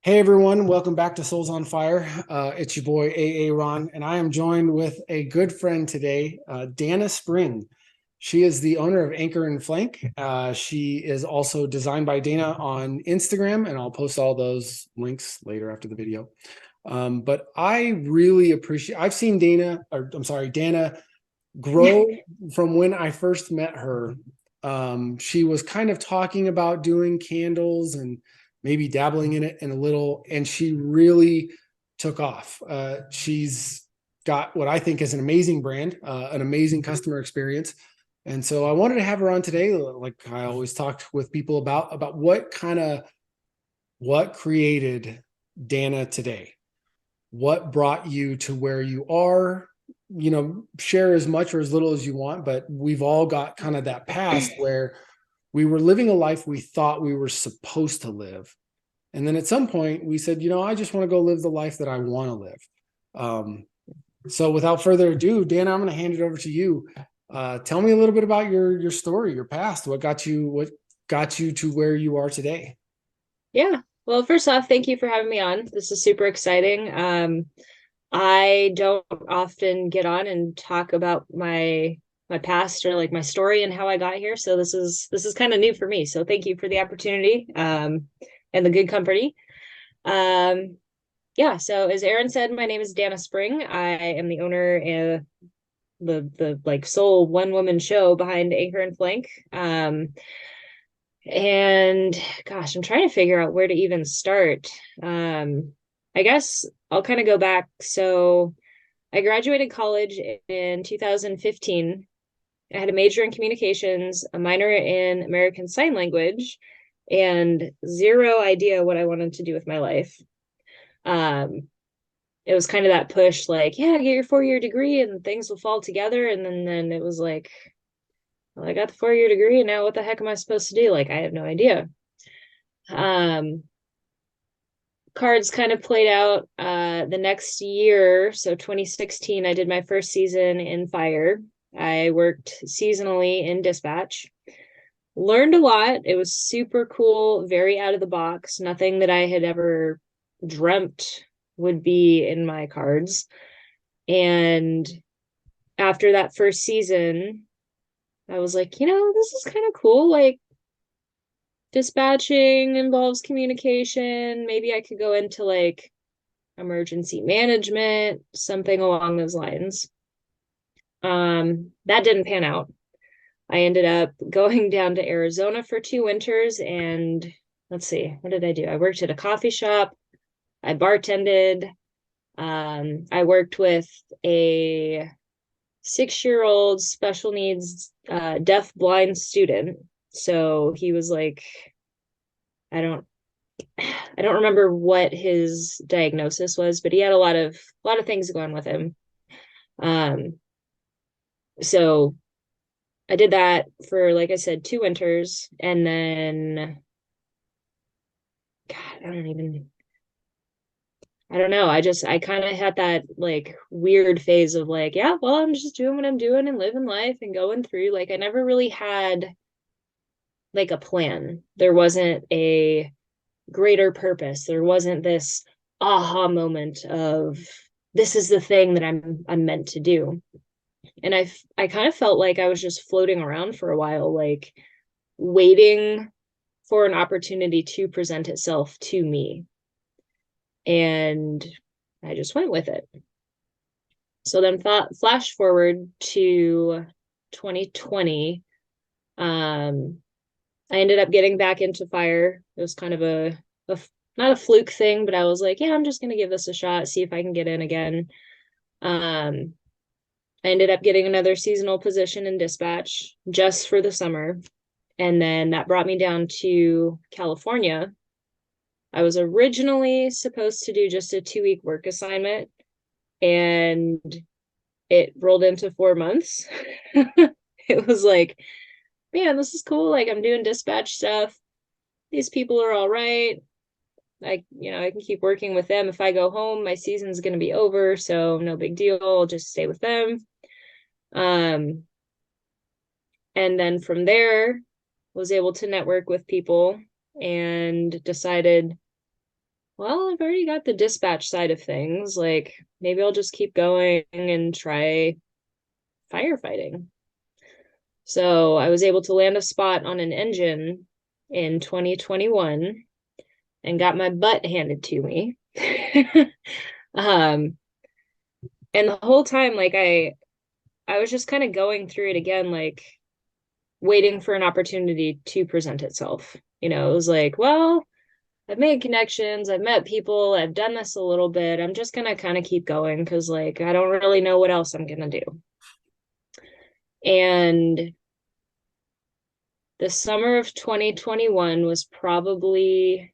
Hey everyone, welcome back to Souls on Fire. It's your boy AA Ron, and I am joined with a good friend today, Danna Spring. She is the owner of Anchor and Flank. She is also designed by Dana on Instagram, and I'll post all those links later after the video. But I really appreciate, I've seen Danna grow from when I first met her. She was kind of talking about doing candles and maybe dabbling in it in a little, and she really took off. She's got what I think is an amazing brand, an amazing customer experience. And so I wanted to have her on today, like I always talked with people about what created Danna today, what brought you to where you are. Share as much or as little as you want, but we've all got kind of that past where we were living a life we thought we were supposed to live, and then at some point we said, I just want to go live the life that I want to live. So without further ado, Dan, I'm going to hand it over to you. Tell me a little bit about your story, your past. What got you to where you are today? Yeah. Well, first off, thank you for having me on. This is super exciting. I don't often get on and talk about my past or like my story and how I got here. So this is kind of new for me. So thank you for the opportunity and the good company. Um yeah, so as Aaron said, my name is Danna Spring. I am the owner and the like sole one woman show behind Anchor and Flank. And gosh, I'm trying to figure out where to even start. I guess I'll kind of go back. So I graduated college in 2015. I had a major in communications, a minor in American Sign Language, and zero idea what I wanted to do with my life. Um, it was kind of that push, like, yeah, get your 4 year degree and things will fall together. And then it was like, well, I got the 4 year degree, and now what the heck am I supposed to do? Like, I have no idea. Um, Cards kind of played out the next year. So 2016, I did my first season in fire. I worked seasonally in dispatch. Learned a lot. It was super cool, very out of the box, nothing that I had ever dreamt would be in my cards. And after that first season, I was like, this is kind of cool. Like, dispatching involves communication. Maybe I could go into like emergency management, something along those lines. That didn't pan out. I ended up going down to Arizona for 2 winters, and let's see, what did I do? I worked at a coffee shop. I bartended. I worked with a 6 year old special needs deaf blind student. So he was like, I don't I don't remember what his diagnosis was, but he had a lot of things going with him. Um, so I did that for, like I said, 2 winters, and then God, I don't know. I kind of had that like weird phase of like, yeah, well, I'm just doing what I'm doing and living life and going through. Like I never really had like a plan. There wasn't a greater purpose. There wasn't this aha moment of this is the thing that I'm meant to do. And I kind of felt like I was just floating around for a while, like waiting for an opportunity to present itself to me. And I just went with it. So then flash forward to 2020. Um, I ended up getting back into fire. It was kind of a not a fluke thing, but I was like, yeah, I'm just gonna give this a shot, see if I can get in again. Um, I ended up getting another seasonal position in dispatch just for the summer. And then that brought me down to California. I was originally supposed to do just a 2 week work assignment, and it rolled into 4 months. It was like, man, this is cool. Like, I'm doing dispatch stuff. These people are all right. I can keep working with them. If I go home, my season's going to be over. So, no big deal. I'll just stay with them. Um, and then from there, was able to network with people and decided well, I've already got the dispatch side of things. Like, maybe I'll just keep going and try firefighting. So I was able to land a spot on an engine in 2021 and got my butt handed to me. um, and the whole time, like I was just kind of going through it again, like waiting for an opportunity to present itself. You know, it was like, well, I've made connections, I've met people, I've done this a little bit. I'm just gonna kind of keep going because like I don't really know what else I'm gonna do. And the summer of 2021 was probably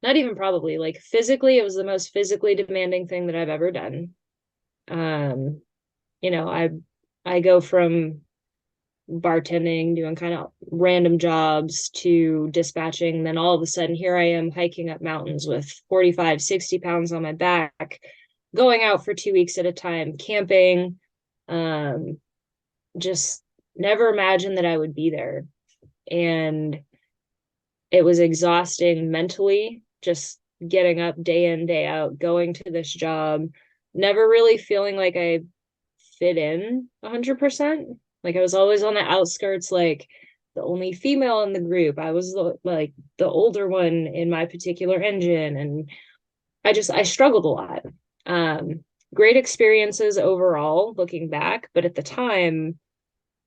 not even probably like physically, it was the most physically demanding thing that I've ever done. Um, you know, I go from bartending, doing kind of random jobs to dispatching. Then all of a sudden, here I am hiking up mountains with 45, 60 pounds on my back, going out for 2 weeks at a time, camping. Um, just never imagined that I would be there. And it was exhausting mentally, just getting up day in, day out, going to this job, never really feeling like I fit in 100%. Like I was always on the outskirts, like the only female in the group. I was like the older one in my particular engine, and I struggled a lot. Um, Great experiences overall, looking back, but at the time,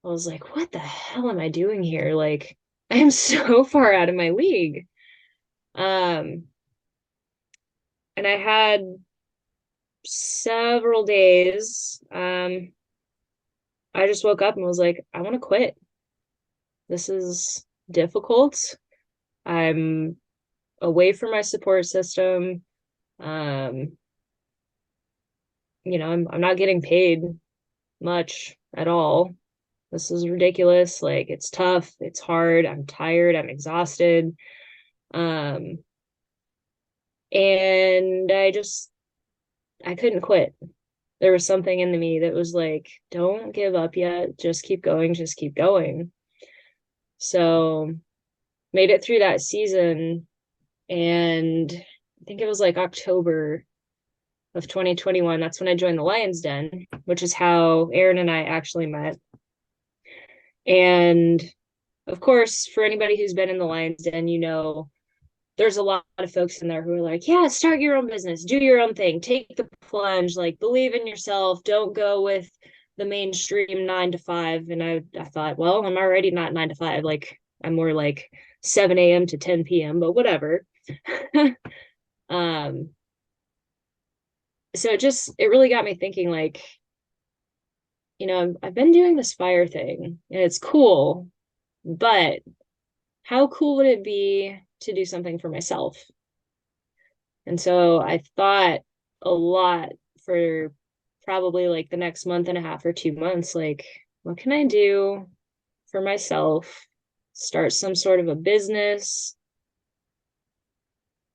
I was like, what the hell am I doing here? Like, I am so far out of my league. Um, and I had several days. I just woke up and was like, I want to quit. This is difficult. I'm away from my support system. Um, I'm not getting paid much at all. This is ridiculous. Like it's tough, it's hard, I'm tired, I'm exhausted. Um, and I couldn't quit. There was something in me that was like, don't give up yet, just keep going, just keep going. So made it through that season, and I think it was like October of 2021. That's when I joined the Lions Den, which is how Aaron and I actually met. And of course, for anybody who's been in the Lions Den, there's a lot of folks in there who are like, yeah, start your own business, do your own thing, take the plunge, like believe in yourself, don't go with the mainstream 9 to 5. And I thought, well, I'm already not 9 to 5. Like I'm more like 7 a.m. to 10 p.m., but whatever. um, so it really got me thinking, like, I've been doing this fire thing and it's cool, but how cool would it be to do something for myself? And so I thought a lot for probably like the next month and a half or 2 months, like, what can I do for myself? Start some sort of a business.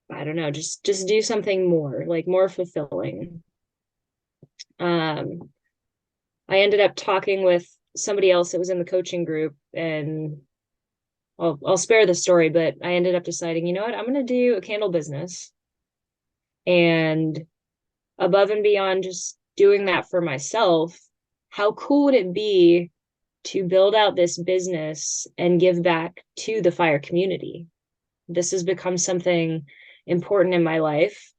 I don't know, just do something more, like more fulfilling. Um, I ended up talking with somebody else that was in the coaching group, and I'll spare the story, but I ended up deciding, you know what, I'm gonna do a candle business. And above and beyond just doing that for myself, how cool would it be to build out this business and give back to the fire community? This has become something important in my life.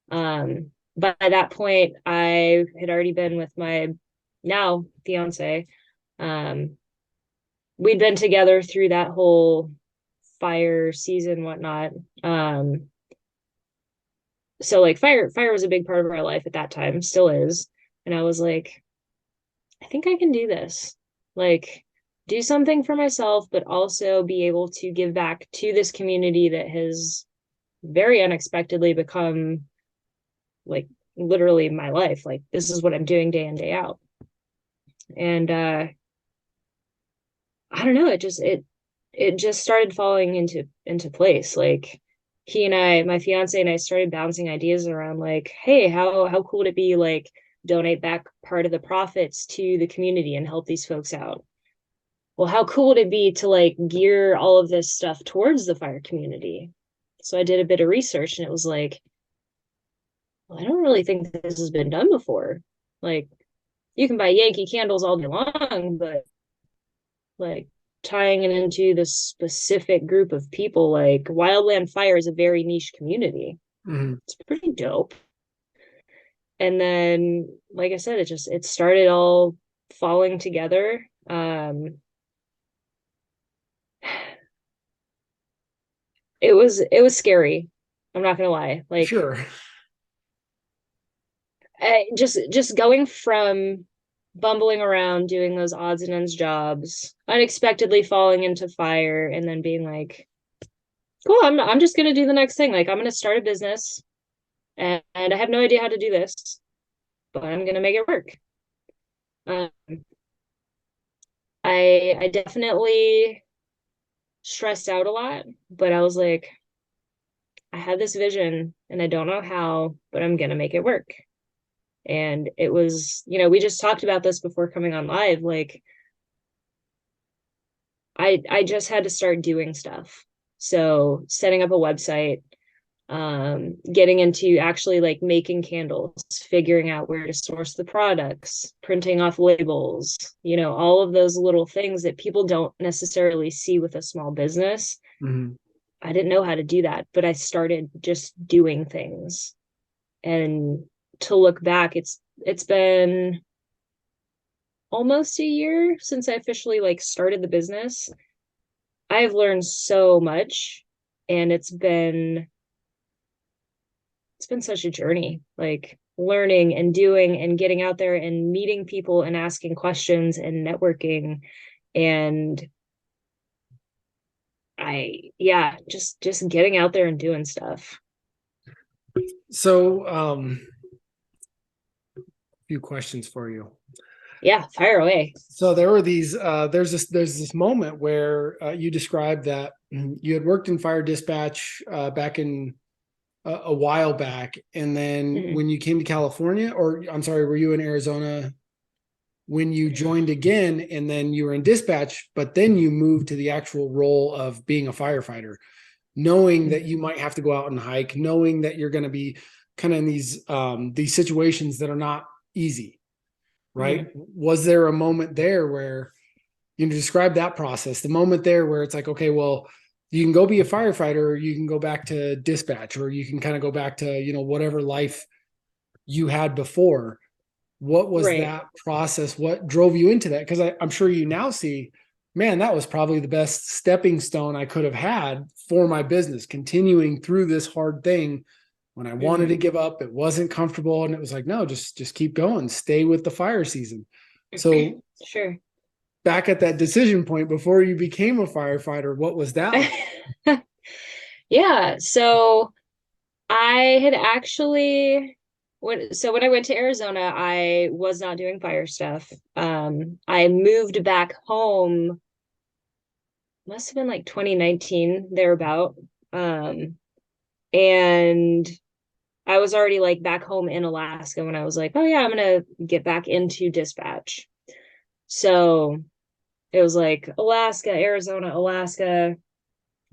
By that point, I had already been with my now fiance. We'd been together through that whole fire season, whatnot. So like fire was a big part of our life at that time, still is. And I was like, I think I can do this. Like, do something for myself, but also be able to give back to this community that has very unexpectedly become like literally my life. Like, this is what I'm doing day in, day out. And I don't know, it just started falling into place. Like my fiance and I started bouncing ideas around like, hey, how cool would it be like donate back part of the profits to the community and help these folks out? Well, how cool would it be to like gear all of this stuff towards the fire community? So I did a bit of research and it was like, well, I don't really think this has been done before. Like, you can buy Yankee candles all day long, but like tying it into this specific group of people, like wildland fire is a very niche community. Mhm. It's pretty dope. And then, like I said, it started all falling together. It was scary. I'm not gonna lie. Like Sure. just going from bumbling around doing those odds and ends jobs, unexpectedly falling into fire, and then being like, cool, I'm just gonna do the next thing. Like I'm gonna start a business, and I have no idea how to do this, but I'm gonna make it work. Um, I definitely stressed out a lot, but I was like, I had this vision and I don't know how, but I'm gonna make it work. And it was, we just talked about this before coming on live. Like I just had to start doing stuff. So setting up a website, getting into actually like making candles, figuring out where to source the products, printing off labels, all of those little things that people don't necessarily see with a small business. Mhm. I didn't know how to do that, but I started just doing things. And to look back, it's been almost a year since I officially like started the business. I've learned so much and it's been such a journey, like learning and doing and getting out there and meeting people and asking questions and networking. And yeah, just getting out there and doing stuff. So, a few questions for you. Yeah, fire away. So there were these. There's this moment where you described that you had worked in fire dispatch back in a while back, and then Mhm. when you came to California, or I'm sorry, were you in Arizona when you joined again, and then you were in dispatch, but then you moved to the actual role of being a firefighter, knowing that you might have to go out and hike, knowing that you're going to be kind of in these situations that are not easy, right? Mhm. Was there a moment there where describe that process, the moment there where it's like, okay, well, you can go be a firefighter, or you can go back to dispatch, or you can kind of go back to whatever life you had before. What was Right. that process? What drove you into that? Because I'm sure you now see, man, that was probably the best stepping stone I could have had for my business, continuing through this hard thing. When I wanted to Mhm. give up, it wasn't comfortable, and it was like, no, just keep going, stay with the fire season. So Sure. back at that decision point before you became a firefighter, what was that like? Yeah, so I had actually when I went to Arizona, I was not doing fire stuff. I moved back home, must have been like 2019, thereabout. Um, and I was already like back home in Alaska when I was like, oh yeah, I'm gonna get back into dispatch. So it was like Alaska, Arizona, Alaska,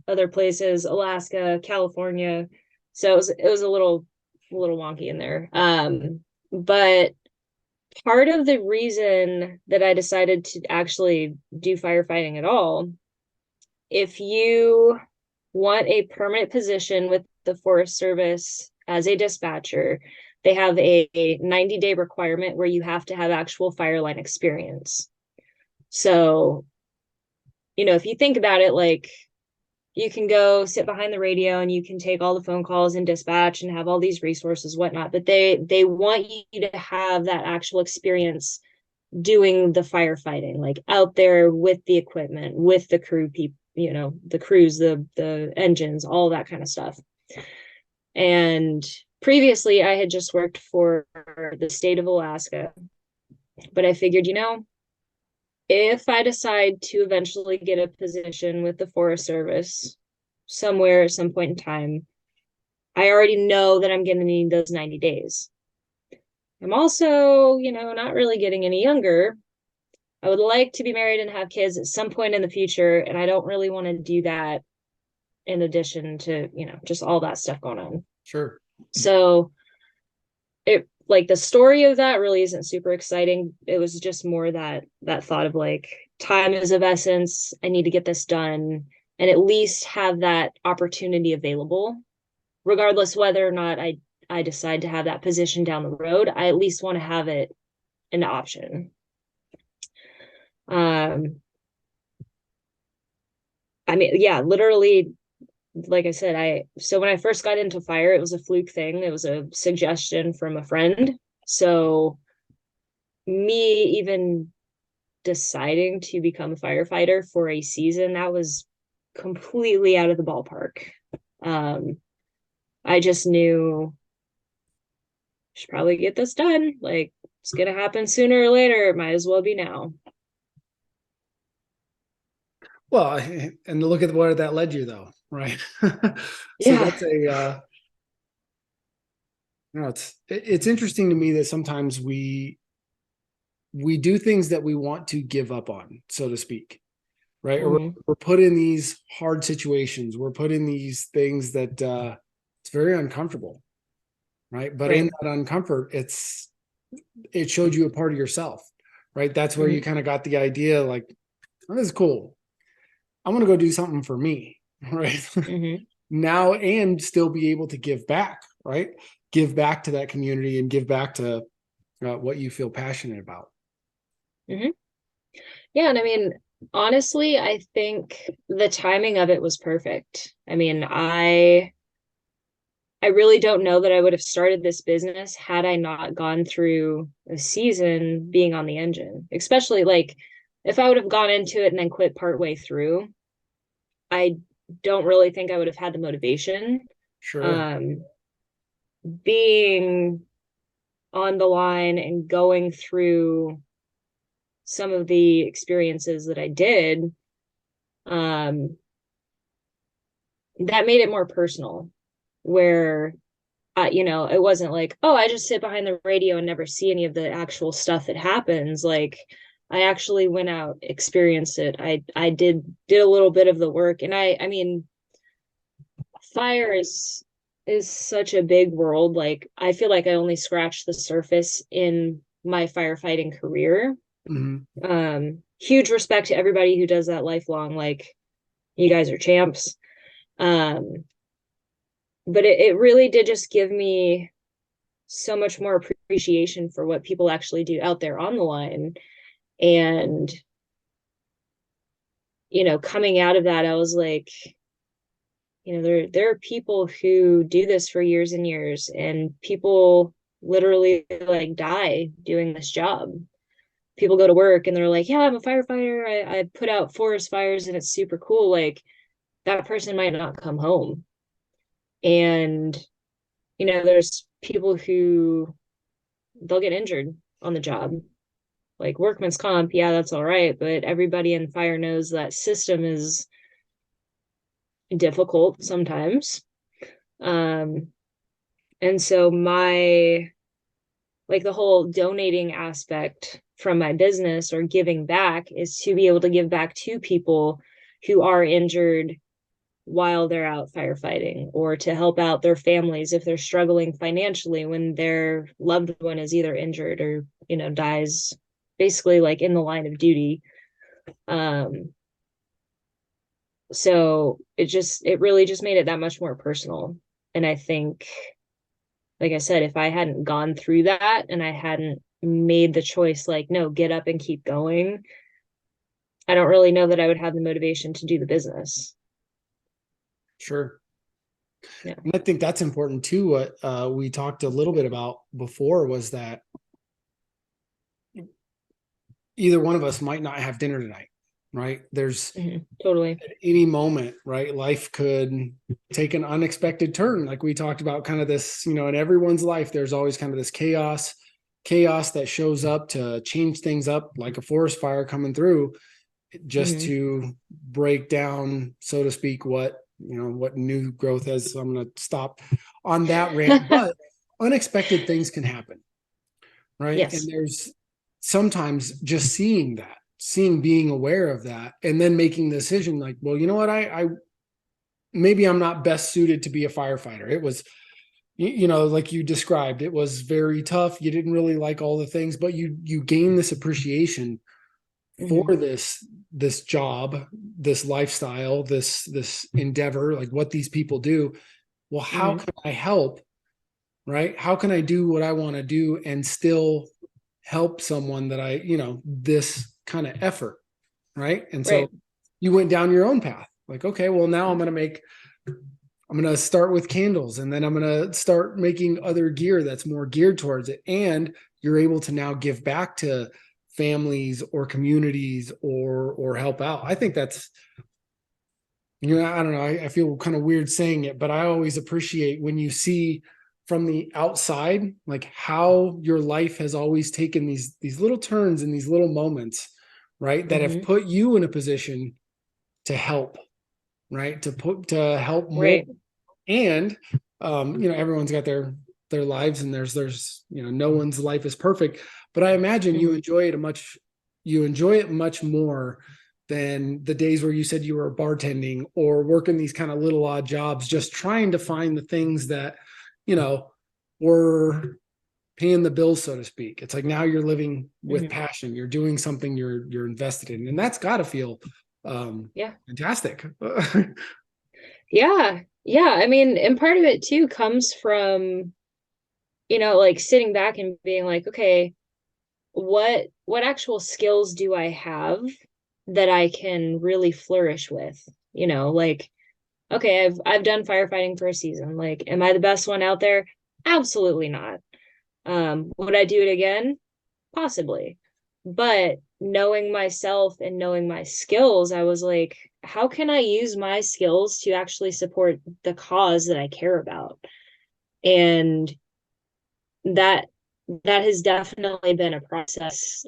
other places, Alaska, California. So it was a little wonky in there. But part of the reason that I decided to actually do firefighting at all, if you want a permanent position with the Forest Service as a dispatcher, they have a 90-day requirement where you have to have actual fire line experience. So, if you think about it, like you can go sit behind the radio and you can take all the phone calls and dispatch and have all these resources, whatnot, but they want you to have that actual experience doing the firefighting, like out there with the equipment, with the crew people, the crews, the engines, all that kind of stuff. And previously I had just worked for the state of Alaska, but I figured, if I decide to eventually get a position with the Forest Service somewhere at some point in time, I already know that I'm going to need those 90 days. I'm also, not really getting any younger. I would like to be married and have kids at some point in the future, and I don't really want to do that in addition to, just all that stuff going on. Sure. So it like the story of that really isn't super exciting. It was just more that thought of like time is of essence. I need to get this done and at least have that opportunity available, regardless whether or not I decide to have that position down the road. I at least want to have it an option. I mean, yeah, literally, like I said, so when I first got into fire, it was a fluke thing. It was a suggestion from a friend. So me even deciding to become a firefighter for a season, that was completely out of the ballpark. I just knew I should probably get this done. Like it's gonna happen sooner or later. It might as well be now. Well, and look at where that led you though, right? So Yeah. that's it's interesting to me that sometimes we do things that we want to give up on, so to speak, right? Or Mm-hmm. we're put in these hard situations. We're put in these things that it's very uncomfortable, right? But in Right. that uncomfort, it showed you a part of yourself, right? That's where you Mm-hmm. kind of got the idea, like, oh, this is cool. I'm gonna go do something for me, right? Mm-hmm. Now and still be able to give back, right? Give back to that community and give back to what you feel passionate about. Mm-hmm. Yeah, and I mean, honestly, I think the timing of it was perfect. I mean, I really don't know that I would have started this business had I not gone through a season being on the engine. Especially like if I would have gone into it and then quit partway through, I don't really think I would have had the motivation. Sure. Um, Being on the line and going through some of the experiences that I did, um, that made it more personal, where it wasn't like, oh, I just sit behind the radio and never see any of the actual stuff that happens. Like I actually went out, experienced it. I did a little bit of the work. And I mean, fire is such a big world. Like I feel like I only scratched the surface in my firefighting career. Mm-hmm. Huge respect to everybody who does that lifelong. Like you guys are champs. Um, but it really did just give me so much more appreciation for what people actually do out there on the line. And, coming out of that, I was like, there are people who do this for years and years, and people literally like die doing this job. People go to work and they're like, yeah, I'm a firefighter. I put out forest fires and it's super cool. Like that person might not come home. And, there's people who they'll get injured on the job. Like workman's comp, yeah, that's all right, but everybody in fire knows that system is difficult sometimes. Um, and so my like the whole donating aspect from my business or giving back is to be able to give back to people who are injured while they're out firefighting, or to help out their families if they're struggling financially when their loved one is either injured or dies basically like in the line of duty. um so it really just made it that much more personal. And I think, like I said, if I hadn't gone through that and I hadn't made the choice, like, no, get up and keep going, I don't really know that I would have the motivation to do the business. Sure. Yeah. And I think that's important too. What we talked a little bit about before was that either one of us might not have dinner tonight, right? There's Mm-hmm. Totally. at any moment, right? Life could take an unexpected turn. Like we talked about kind of this, in everyone's life, there's always kind of this chaos that shows up to change things up, like a forest fire coming through, just Mm-hmm. to break down, so to speak, what new growth is. So I'm going to stop on that rant, but unexpected things can happen, right? And Yes. there's sometimes just being aware of that, and then making the decision like, well, you know what, I maybe I'm not best suited to be a firefighter. It was, like you described, it was very tough. You didn't really like all the things, but you gain this appreciation for Hmm. this job, this lifestyle, this endeavor, like what these people do. Well, how Hmm. can I help? Right? How can I do what I want to do and still help someone that this kind of effort, right? And so Right. you went down your own path. Like, okay, well, now I'm going to start with candles, and then I'm going to start making other gear that's more geared towards it. And you're able to now give back to families or communities or help out. I think that's, I don't know. I feel kind of weird saying it, but I always appreciate when you see from the outside, like how your life has always taken these little turns and these little moments, right? That have Hmm. put you in a position to help, right? To help more. Right. And everyone's got their lives, and there's no one's life is perfect, but I imagine Hmm. you enjoy it much more than the days where you said you were bartending or working these kind of little odd jobs, just trying to find the things that you know were paying the bills, so to speak. It's like now you're living with Hmm. passion. You're doing something you're invested in, and that's got to feel Yeah. fantastic. Yeah. Yeah. I mean, and part of it too comes from, like sitting back and being like, okay, what actual skills do I have that I can really flourish with? Like, okay, I've done firefighting for a season. Like, am I the best one out there? Absolutely not. Would I do it again? Possibly. But knowing myself and knowing my skills, I was like, how can I use my skills to actually support the cause that I care about? And that that has definitely been a process,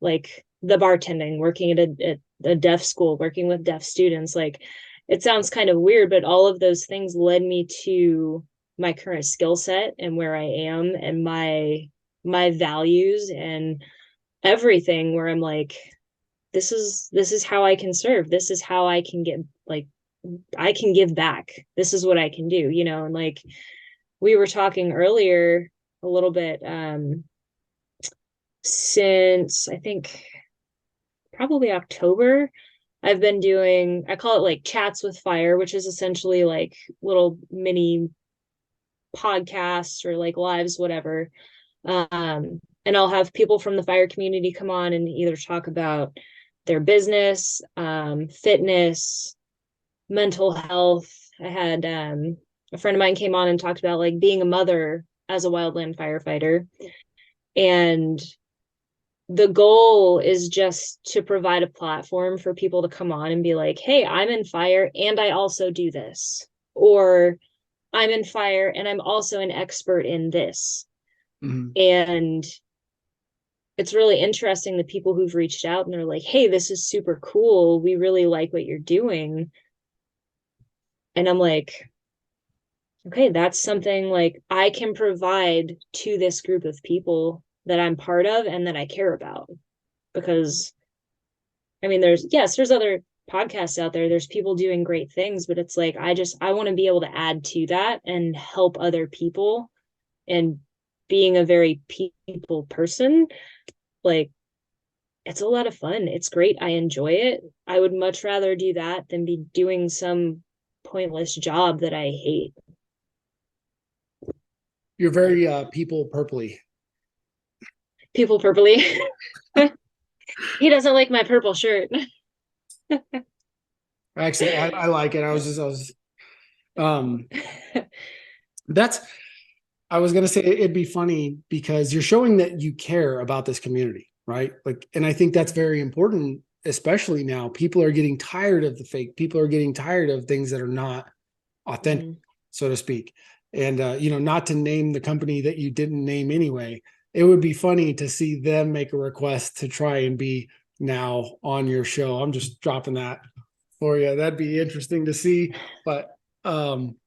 like the bartending, working at a deaf school, working with deaf students. Like, it sounds kind of weird, but all of those things led me to my current skill set and where I am and my values and everything, where I'm like, this is how I can serve. This is how I can get, like, I can give back. This is what I can do, and like we were talking earlier a little bit, since I think probably October, I've been doing, I call it like chats with fire, which is essentially like little mini podcasts or like lives, whatever. And I'll have people from the fire community come on and either talk about their business, fitness, mental health. I had a friend of mine came on and talked about like being a mother as a wildland firefighter. And the goal is just to provide a platform for people to come on and be like, hey, I'm in fire and I also do this. Or I'm in fire and I'm also an expert in this. Mhm. And it's really interesting, the people who've reached out and they're like, hey, this is super cool. We really like what you're doing. And I'm like, okay, that's something like I can provide to this group of people that I'm part of and that I care about. Because I mean, there's other podcasts out there. There's people doing great things, but it's like I want to be able to add to that and help other people. And being a very people person, like, it's a lot of fun. It's great. I enjoy it. I would much rather do that than be doing some pointless job that I hate. You're very people purpley. People purpley. He doesn't like my purple shirt. Actually, I like it. Um, that's, I was going to say it'd be funny because you're showing that you care about this community, right? Like, and I think that's very important, especially now. People are getting tired of the fake. People are getting tired of things that are not authentic, Mhm. so to speak. And, not to name the company that you didn't name anyway, it would be funny to see them make a request to try and be now on your show. I'm just dropping that for you. That'd be interesting to see. But um,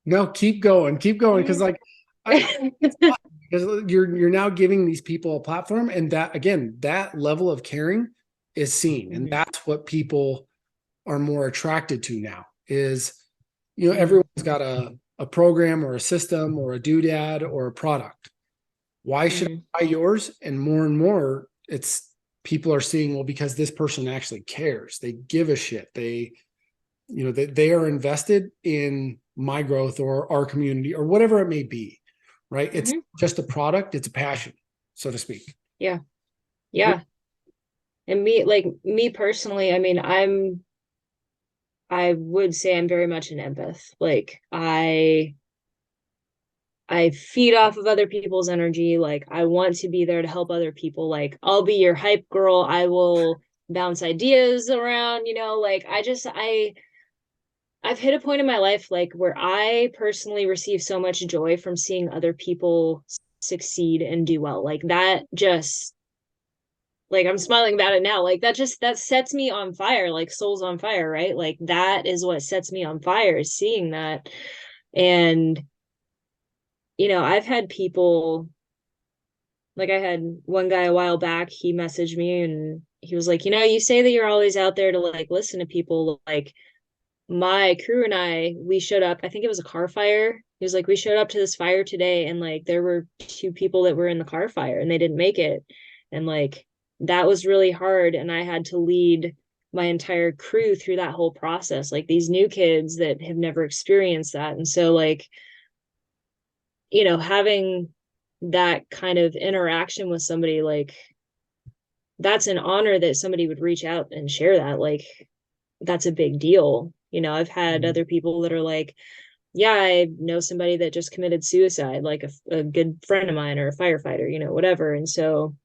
no, keep going, because like it's fun because you're now giving these people a platform, and that again, that level of caring is seen, and Mhm. that's what people are more attracted to now is, Mhm. everyone's got a program or a system or a doodad or a product. Why should Mhm. I buy yours? And more, it's people are seeing, well, because this person actually cares. They give a shit. They are invested in my growth or our community or whatever it may be, right? It's Mhm. just a product, it's a passion, so to speak. Yeah. Yeah. And me personally, I mean, I would say I'm very much an empath. Like I feed off of other people's energy. Like I want to be there to help other people. Like I'll be your hype girl. I will bounce ideas around, like I've hit a point in my life like where I personally receive so much joy from seeing other people succeed and do well. Like that just like I'm smiling about it now. Like that sets me on fire, like souls on fire, right? Like that is what sets me on fire is seeing that. And I've had people like I had one guy a while back, he messaged me and he was like, you say that you're always out there to like listen to people. Like my crew and we showed up. I think it was a car fire. He was like, we showed up to this fire today and like there were two people that were in the car fire and they didn't make it. And like that was really hard. And I had to lead my entire crew through that whole process, like these new kids that have never experienced that. And so like, having that kind of interaction with somebody, like that's an honor that somebody would reach out and share that. Like that's a big deal. I've had Mhm. other people that are like, yeah, I know somebody that just committed suicide, like a good friend of mine or a firefighter, whatever. And so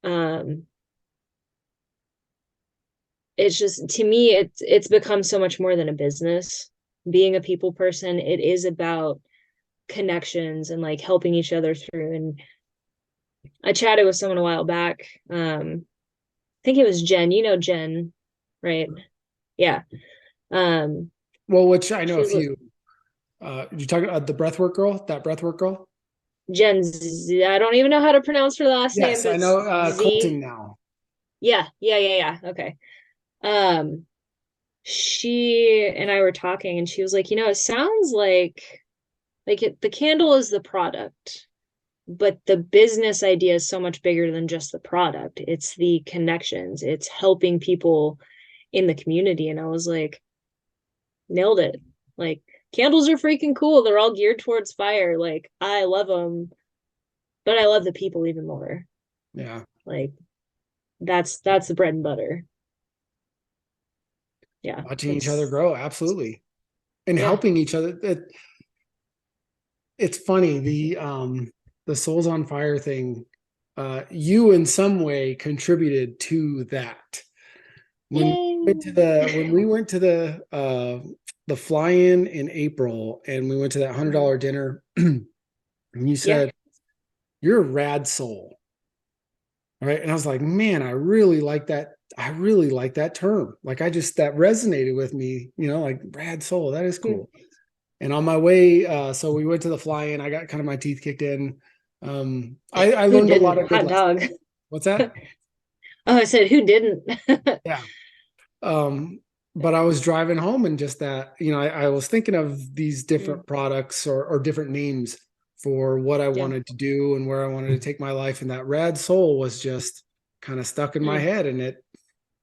um it's just to me it's become so much more than a business. Being a people person, it is about connections and like helping each other through. And I chatted with someone a while back. I think it was Jen, Jen, right? Yeah. Um Well, which I know a she's few. You talking about the breathwork girl, that breathwork girl? Jen Z, I don't even know how to pronounce her last name, Yes, but I know Colton Z. now. Yeah, yeah, yeah, yeah. Okay. Um, she and I were talking, and she was like, it sounds the candle is the product, but the business idea is so much bigger than just the product. It's the connections. It's helping people in the community. And I was like, nailed it. Like candles are freaking cool. They're all geared towards fire. Like I love them, but I love the people even more. Yeah. Like that's the bread and butter. Yeah, Watching each other grow, absolutely. And yeah. helping each other. It's funny, the Souls on Fire thing, you in some way contributed to that. Yay. When we went to the fly-in in April and we went to that $100 dinner, and you Yeah. said, "You're a rad soul." Right. And I was like, man, I really like that. I really like that term. Like that resonated with me, like rad soul. That is cool. And on my way, so we went to the fly-in. I got kind of my teeth kicked in. I Who learned a lot didn't? of good Hot lessons. dog. What's that? Oh, I said who didn't? Yeah. Um, but I was driving home and just that, I was thinking of these Mm, different products or different names for what I yeah. wanted to do and where I wanted to take my life. And that rad soul was just kind of stuck in my Mm. head, and it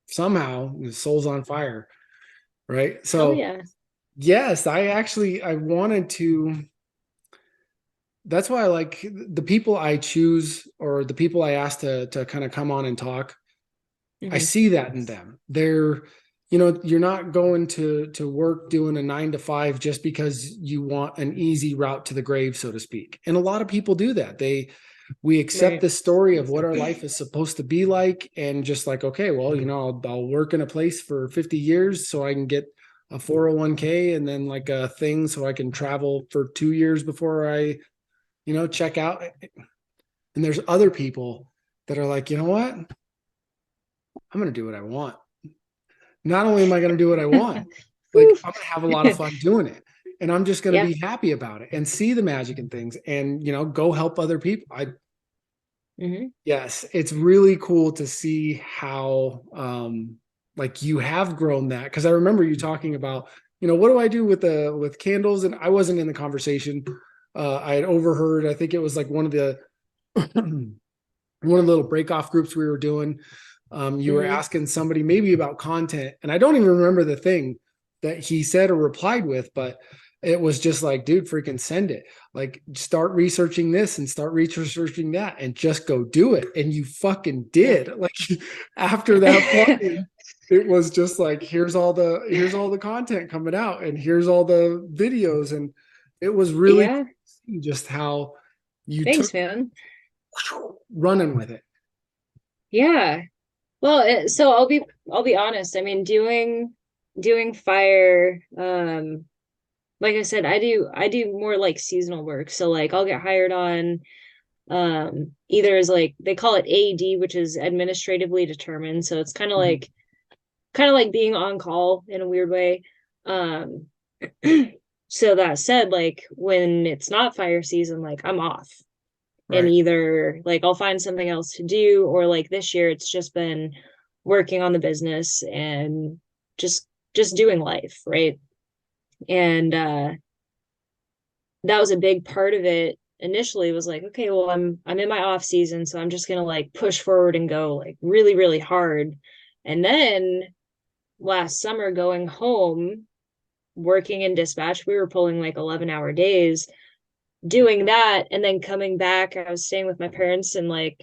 somehow the soul's on fire. Right. Hell So yeah. yes, I wanted to. That's why I like the people I choose or the people I ask to kind of come on and talk. I Hmm. see that in them. You're not going to work doing a 9 to 5 just because you want an easy route to the grave, so to speak. And a lot of people do that. We accept Right. the story of what our life is supposed to be like, and just like, okay, well, I'll work in a place for 50 years so I can get a 401k and then like a thing so I can travel for 2 years before I, check out. And there's other people that are like, you know what? I'm going to do what I want. Not only am I going to do what I want, like Whew. I'm going to have a lot of fun doing it. And I'm just going to Yeah. be happy about it and see the magic in things and, go help other people. Hmm. Yes, it's really cool to see how, like you have grown that, because I remember you talking about, what do I do with candles, and I wasn't in the conversation. I had overheard, I think it was like one of the one of the little break off groups we were doing. You were Hmm. asking somebody maybe about content, and I don't even remember the thing that he said or replied with, but it was just like, dude, freaking send it. Like, start researching this and start researching that and just go do it. And you fucking Yeah. did. Like, after that point, it was just like, here's all the content coming out, and here's all the videos. And it was really Yeah. cool to see just how you took Thanks, man. running with it. Yeah. Well, so I'll be honest. I mean, doing fire, like I said, I do more like seasonal work. So like I'll get hired on either as like they call it AD, which is administratively determined. So it's Mhm. kind of like being on call in a weird way. Um so that said, like when it's not fire season, like I'm off. And Right. either like I'll find something else to do, or like this year it's just been working on the business and just just doing life, right? And that was a big part of it initially, was like, okay, well, I'm in my off season, so I'm just gonna like push forward and go like really, really hard. And then last summer going home, working in dispatch, we were pulling like 11-hour days, doing that, and then coming back, I was staying with my parents and like,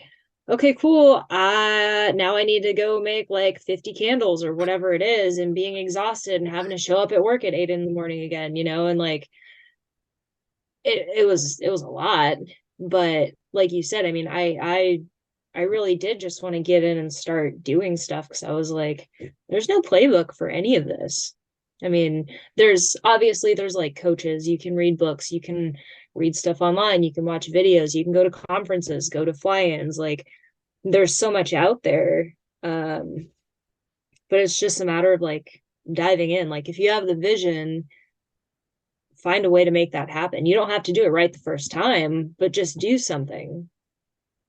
okay, cool. Now I need to go make like 50 candles or whatever it is, and being exhausted and having to show up at work at 8 in the morning again, and like it was a lot. But like you said, I mean, I really did just want to get in and start doing stuff, because I was like, there's no playbook for any of this. I mean, there's like coaches, you can read books, you can read stuff online, you can watch videos, you can go to conferences, go to fly-ins, like there's so much out there. Um, but it's just a matter of like diving in. Like if you have the vision, find a way to make that happen. You don't have to do it right the first time, but just do something.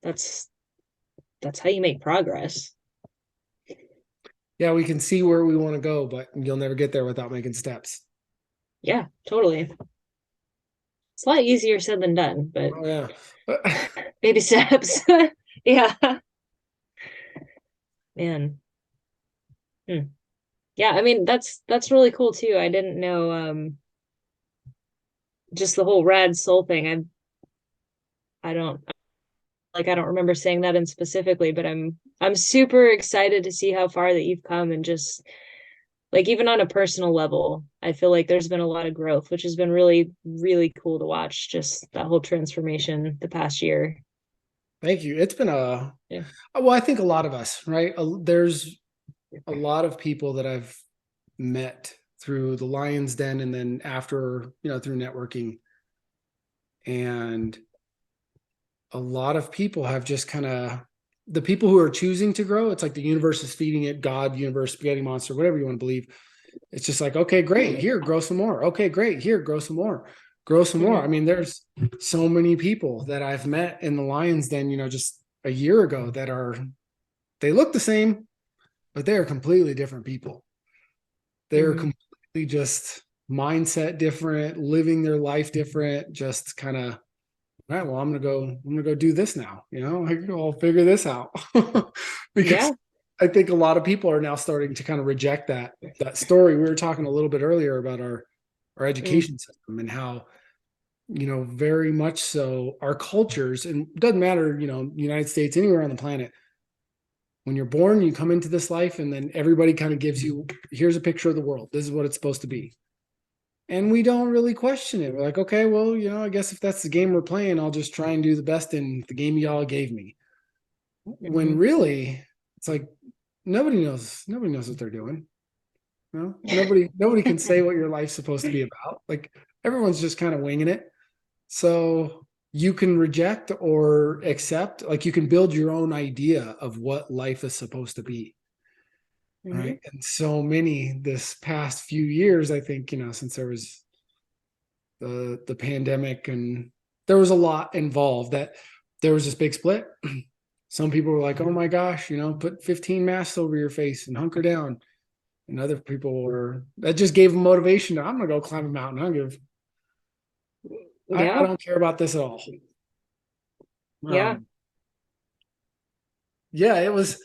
That's that's how you make progress. Yeah, we can see where we want to go, but you'll never get there without making steps. Yeah, totally. It's a lot easier said than done, but Oh yeah. baby steps. Yeah, man. Hmm. Yeah, I mean that's really cool too. I didn't know just the whole rad soul thing. I don't I don't remember saying that in specifically, but I'm super excited to see how far that you've come, and just like even on a personal level, I feel like there's been a lot of growth, which has been really, really cool to watch, just that whole transformation the past year. Thank you. It's been Yeah. well, I think a lot of us, right? There's a lot of people that I've met through the Lion's Den, and then after, through networking. And a lot of people have just kind of, the people who are choosing to grow, it's like the universe is feeding it, God, universe, spaghetti monster, whatever you want to believe. It's just like, okay, great, here, grow some more. Okay, great, here, grow some more. Grow some more. I Hmm. mean, there's so many people that I've met in the Lions Den, just a year ago, that they look the same, but they are completely different people. They're Hmm. completely just mindset different, living their life different, just kind of, all right, well, I'm gonna go do this now. I'll figure this out. Because Yeah. I think a lot of people are now starting to kind of reject that story. We were talking a little bit earlier about our Mm. education system, and how, very much so our cultures, and it doesn't matter, United States, anywhere on the planet. When you're born, you come into this life, and then everybody kind of gives you, here's a picture of the world. This is what it's supposed to be. And we don't really question it. We're like, okay, well, I guess if that's the game we're playing, I'll just try and do the best in the game y'all gave me. When Hmm. really, it's like nobody knows what they're doing. Nobody can say what your life's supposed to be about. Like, everyone's just kind of winging it. So you can reject or accept, like you can build your own idea of what life is supposed to be. Hmm. Right. And so many this past few years, I think, since there was the pandemic, and there was a lot involved, that there was this big split. Some people were like, oh my gosh, put 15 masks over your face and hunker down. And other people were, that just gave them motivation. I'm going to go climb a mountain. I Yeah. don't care about this at all. Yeah. Um, yeah, it was,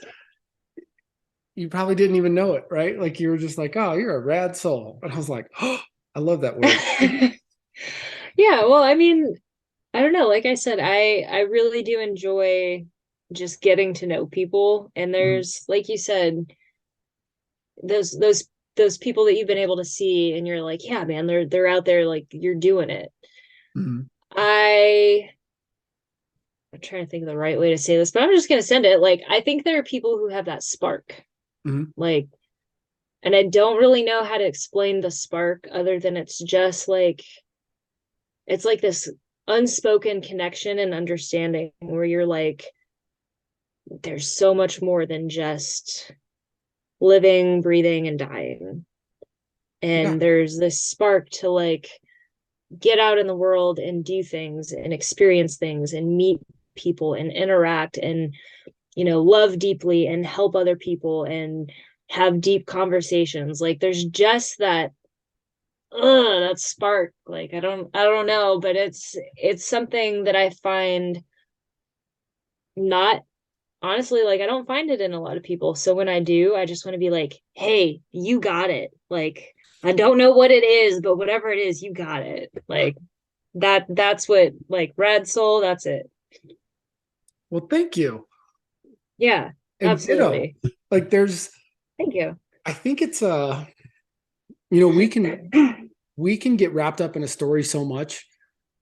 you probably didn't even know it, right? Like you were just like, oh, you're a rad soul. And I was like, oh, I love that word. Yeah, well, I mean, I don't know. Like I said, I really do enjoy just getting to know people. And Mhm, there's, like you said, those those those people that you've been able to see, and you're like, yeah, man, they're out there, like you're doing it. mhm, I I'm trying to think of the right way to say this, but I'm just gonna send it. Like, I think there are people who have that spark, mhm. like, and I don't really know how to explain the spark other than it's like this unspoken connection and understanding where you're like, there's so much more than just living, breathing, and dying. Yeah, And there's this spark to like get out in the world and do things and experience things and meet people and interact and, love deeply and help other people and have deep conversations. Like there's just that spark. Like I don't know, but it's something that I find not honestly, like I don't find it in a lot of people. So when I do, I just want to be like, hey, you got it. Like I don't know what it is, but whatever it is, you got it. Like that's what, like, Red Soul, that's it. well, thank you. Yeah, And ditto. absolutely. Like there's, Thank you. I think it's you know, we can get wrapped up in a story so much.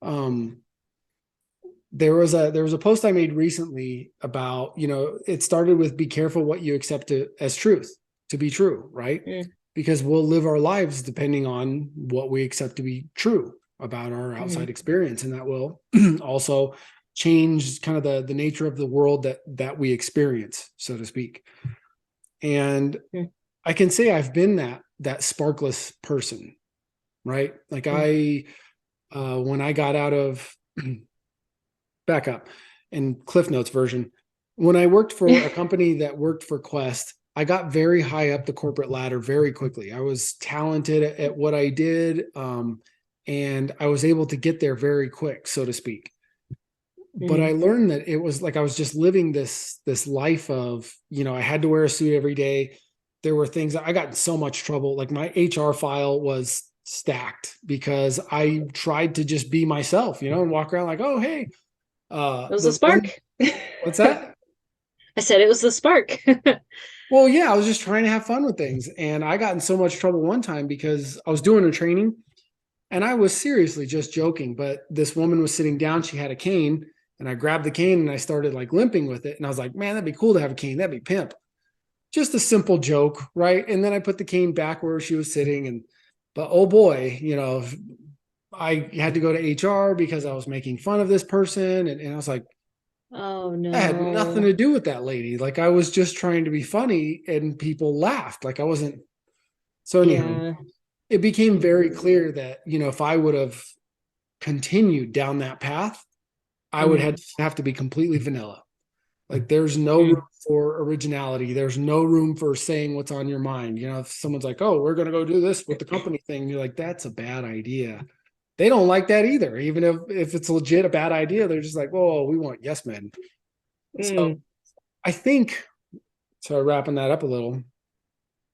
Um, there was a post I made recently about, it started with be careful what you accept as truth to be true, right? Mm, Because we'll live our lives depending on what we accept to be true about our outside mhm, experience, and that will also change kind of the nature of the world that we experience, so to speak. And mm, I can say I've been that sparkless person, right? Like mm. when I got out of back up in Cliff Notes version. When I worked for a company that worked for Quest, I got very high up the corporate ladder very quickly. I was talented at what I did, and I was able to get there very quick, so to speak. But I Mhm. learned that it was like I was just living this life of, I had to wear a suit every day. There were things I got in so much trouble. Like my HR file was stacked because I tried to just be myself, and walk around like, oh, hey, It was a the one, spark. what's that? I said it was the spark. Well, yeah, I was just trying to have fun with things. And I got in so much trouble one time because I was doing a training and I was seriously just joking. But this woman was sitting down, she had a cane, and I grabbed the cane and I started like limping with it. And I was like, man, that'd be cool to have a cane. That'd be pimp. Just a simple joke, right? And then I put the cane back where she was sitting. But oh boy, I had to go to HR because I was making fun of this person. And I was like, Oh that had nothing no. to do with that lady. Like I was just trying to be funny and people laughed. Like I wasn't. So anyhow, Yeah. it became very clear that, if I would have continued down that path, I would Mm, have to be completely vanilla. Like there's no room mm. for originality. There's no room for saying what's on your mind. If someone's like, oh, we're going to go do this with the company thing, you're like, that's a bad idea. They don't like that either. Even if it's legit a bad idea, they're just like, whoa, we want yes men. So Mm. I think, so wrapping that up a little,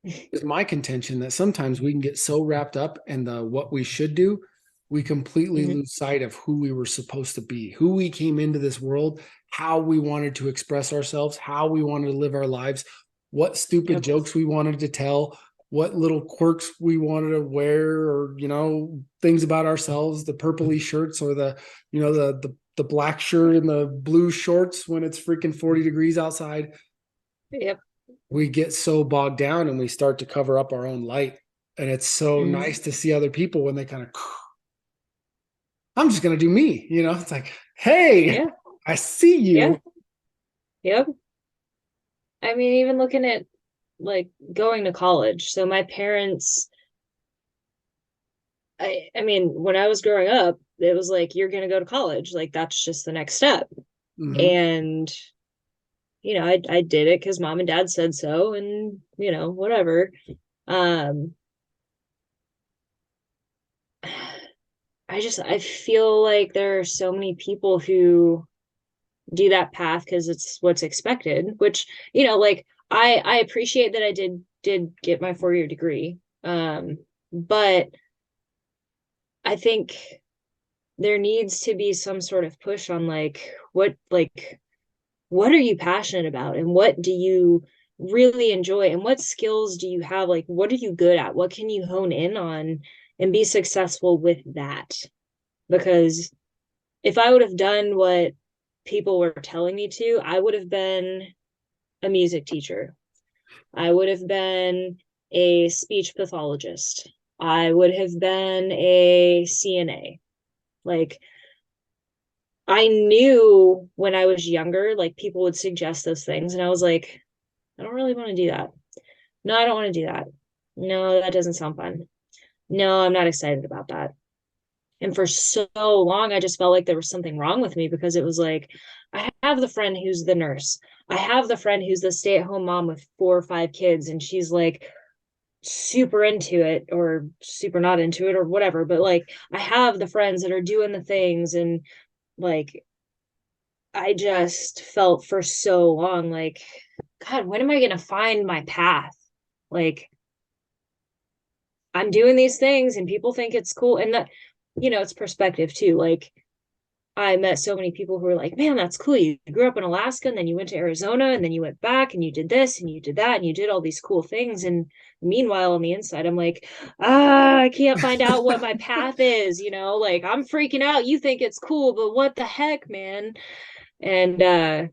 is my contention that sometimes we can get so wrapped up in the what we should do, we completely Mhm. lose sight of who we were supposed to be, who we came into this world, how we wanted to express ourselves, how we wanted to live our lives, what stupid Yep. jokes we wanted to tell, what little quirks we wanted to wear, or things about ourselves, the purpley shirts or the black shirt and the blue shorts when it's freaking 40 degrees outside. Yep. We get so bogged down and we start to cover up our own light. And it's so Mm. nice to see other people when they kind of, I'm just going to do me, it's like, hey, Yeah. I see Yeah. you. Yep. I mean, even looking at like going to college. So my parents, I mean, when I was growing up, it was like, you're going to go to college. Like, that's just the next step. Mm-hmm. And, I did it because mom and dad said so, and, whatever. Um, I feel like there are so many people who do that path because it's what's expected, which, like I appreciate that I did get my 4-year degree. But I think there needs to be some sort of push on what are you passionate about and what do you really enjoy and what skills do you have? Like, what are you good at? What can you hone in on and be successful with that? Because if I would have done what people were telling me to, I would have been a music teacher. I would have been a speech pathologist. I would have been a CNA. Like, I knew when I was younger, like people would suggest those things, and I was like, I don't really want to do that. No, I don't want to do that. No, that doesn't sound fun. No, I'm not excited about that. And for so long, I just felt like there was something wrong with me because it was like, I have the friend who's the nurse. I have the friend who's the stay-at-home mom with 4 or 5 kids, and she's like super into it or super not into it or whatever. But like, I have the friends that are doing the things, and like, I just felt for so long like, God, when am I going to find my path? Like, I'm doing these things and people think it's cool. And that, it's perspective too. Like, I met so many people who were like, man, that's cool. You grew up in Alaska and then you went to Arizona and then you went back and you did this and you did that and you did all these cool things. And meanwhile, on the inside, I'm like, I can't find out what my path is, like I'm freaking out. You think it's cool, but what the heck, man? And I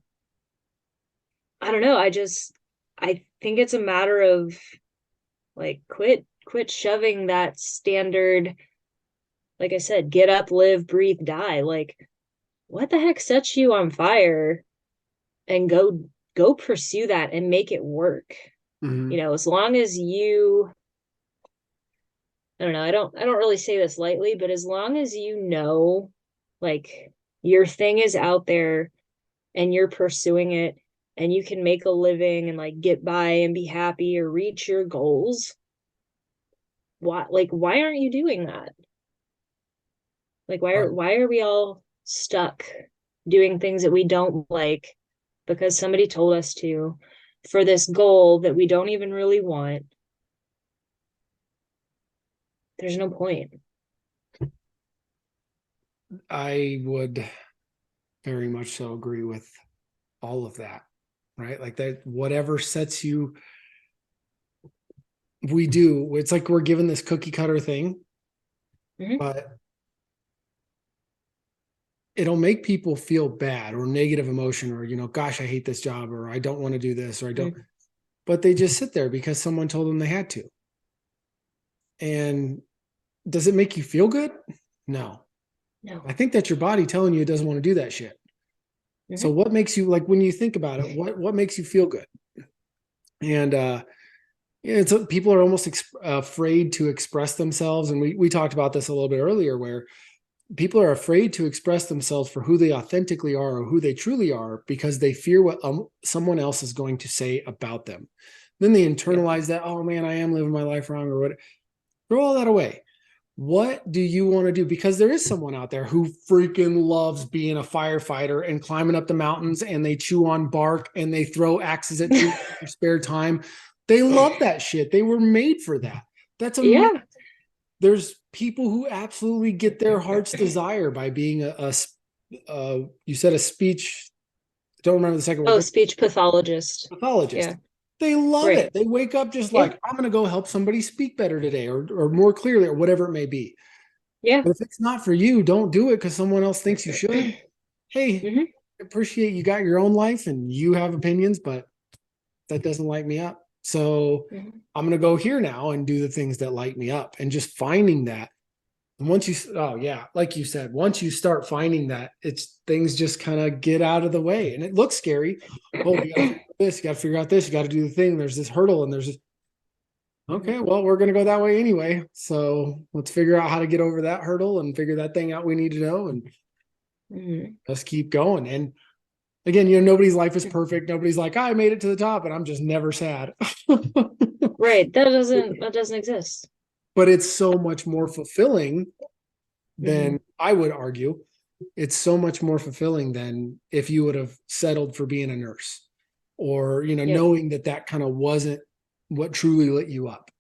don't know. I think it's a matter of like quit shoving that standard, like I said, get up, live, breathe, die. Like, what the heck sets you on fire and go pursue that and make it work. Mhm. As long as you, I don't know, I don't really say this lightly, but as long as like your thing is out there and you're pursuing it and you can make a living and like get by and be happy or reach your goals, why aren't you doing that? Like Right. why are we all stuck doing things that we don't like because somebody told us to for this goal that we don't even really want? There's no point. I would very much so agree with all of that, right? Like that, whatever sets you, we do. It's like we're given this cookie cutter thing, Mm-hmm. but it'll make people feel bad or negative emotion or, gosh, I hate this job or I don't want to do this or I don't, Mm-hmm. but they just sit there because someone told them they had to. And does it make you feel good? No. I No. think that's your body telling you it doesn't want to do that shit. So Mm-hmm. what makes you, like, when you think about it, what makes you feel good? And yeah, it's people are almost afraid to express themselves, and we talked about this a little bit earlier, where people are afraid to express themselves for who they authentically are or who they truly are because they fear what someone else is going to say about them. Then they Yep. internalize that, oh man, I am living my life wrong, or what. Throw all that away. What do you want to do? Because there is someone out there who freaking loves being a firefighter and climbing up the mountains, and they chew on bark and they throw axes at trees in their spare time. They love that shit. They were made for that. That's amazing. Yeah. There's people who absolutely get their heart's desire by being you said a speech, I don't remember the second Oh, word, speech pathologist. pathologist. Yeah. They love Right. it. They wake up just Yeah. like, I'm going to go help somebody speak better today, or more clearly, or whatever it may be. Yeah. But if it's not for you, don't do it because someone else thinks you should. Hey, Mm-hmm. I appreciate you got your own life and you have opinions, but that doesn't light me up. So Mm-hmm. I'm going to go here now and do the things that light me up, and just finding that. And once you, oh yeah, like you said, once you start finding that, it's things just kind of get out of the way, and it looks scary. Oh, you got to figure out this, you got to figure out this, you got to do the thing. There's this hurdle, and there's this. Mm-hmm. Okay, well, we're going to go that way anyway. So let's figure out how to get over that hurdle and figure that thing out we need to know, and Mm-hmm. let's keep going. And Again, nobody's life is perfect. Nobody's like, I made it to the top and I'm just never sad. Right. That doesn't exist. But it's so much more fulfilling Hmm. than, I would argue, it's so much more fulfilling than if you would have settled for being a nurse, or, Yep. knowing that that kind of wasn't what truly lit you up.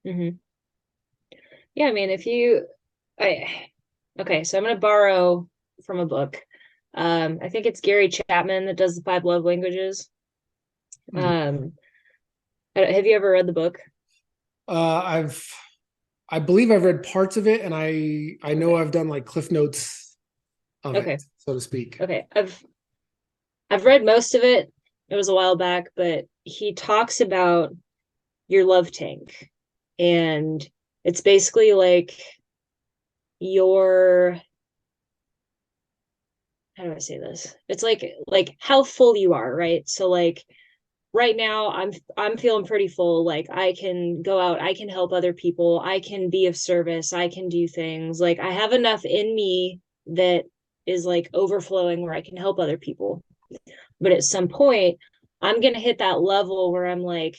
Hmm. Yeah, I mean, I okay, so I'm gonna borrow from a book. I think it's Gary Chapman that does the five love languages. Mhm. Um, have you ever read the book? I've, I believe I've read parts of it, and I know Okay. I've done like cliff notes of it, Okay. so to speak. Okay. I've read most of it. It was a while back, but he talks about your love tank. And it's basically like your, how do I say this? It's like how full you are, right? So like right now I'm feeling pretty full. Like I can go out, I can help other people, I can be of service, I can do things. Like I have enough in me that is like overflowing where I can help other people. But at some point, I'm going to hit that level where I'm like,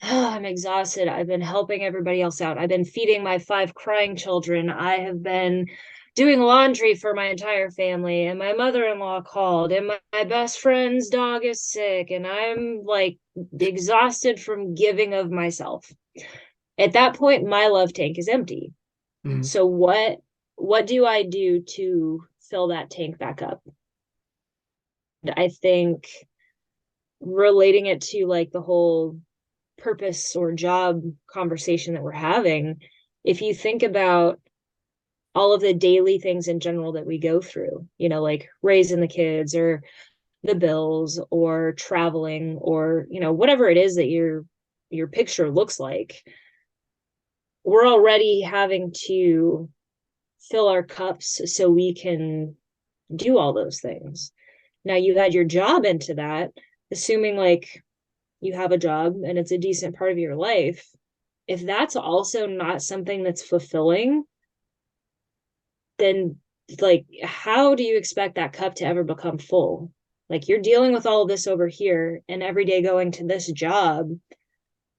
oh, I'm exhausted. I've been helping everybody else out. I've been feeding my five crying children. I have been doing laundry for my entire family. And my mother in law called, and my best friend's dog is sick. And I'm like exhausted from giving of myself. At that point, my love tank is empty. Mhm. So what do I do to fill that tank back up? I think relating it to like the whole purpose or job conversation that we're having, if you think about all of the daily things in general that we go through, like raising the kids or the bills or traveling or, whatever it is that your picture looks like, we're already having to fill our cups so we can do all those things. Now you add your job into that, assuming like you have a job and it's a decent part of your life, if that's also not something that's fulfilling, then like how do you expect that cup to ever become full? Like you're dealing with all of this over here and every day going to this job.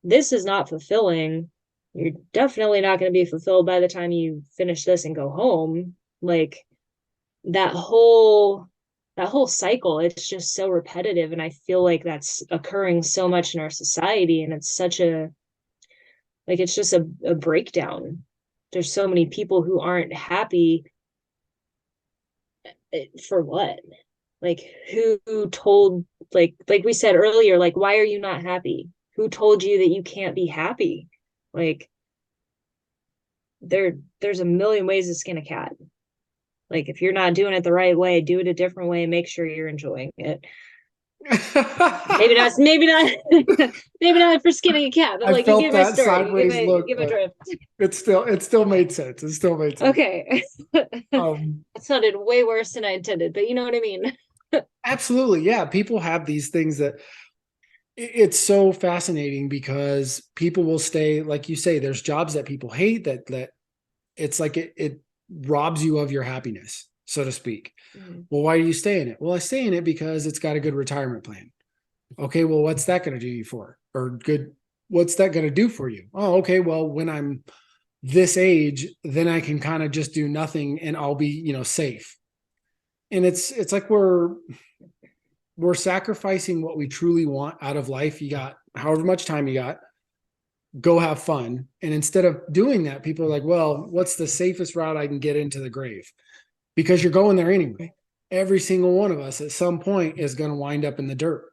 This is not fulfilling. You're definitely not going to be fulfilled by the time you finish this and go home. Like that whole that whole cycle, it's just so repetitive, and I feel like that's occurring so much in our society, and it's such a like it's just a breakdown. There's so many people who aren't happy for what? Like who told like we said earlier, like why are you not happy? Who told you that you can't be happy? Like there's a million ways to skin a cat. Like if you're not doing it the right way, do it a different way and make sure you're enjoying it. Maybe not maybe not for skinning a cat, but I like you felt get my that story. sideways You look, get my but drift. it still made sense. It still made sense. Okay. That Um, sounded way worse than I intended, but you know what I mean. Absolutely, yeah. People have these things that it's so fascinating because people will stay, like you say, there's jobs that people hate, that it's like it robs you of your happiness, so to speak. Mhm. Well, why do you stay in it? Well, I stay in it because it's got a good retirement plan. Okay, well, what's that going to do you for? Or good, what's that going to do for you? Oh, okay, well, when I'm this age, then I can kind of just do nothing and I'll be, safe. And it's like we're sacrificing what we truly want out of life. You got however much time you got, go have fun. And instead of doing that, people are like, well, what's the safest route I can get into the grave? Because you're going there anyway. Every single one of us at some point is going to wind up in the dirt.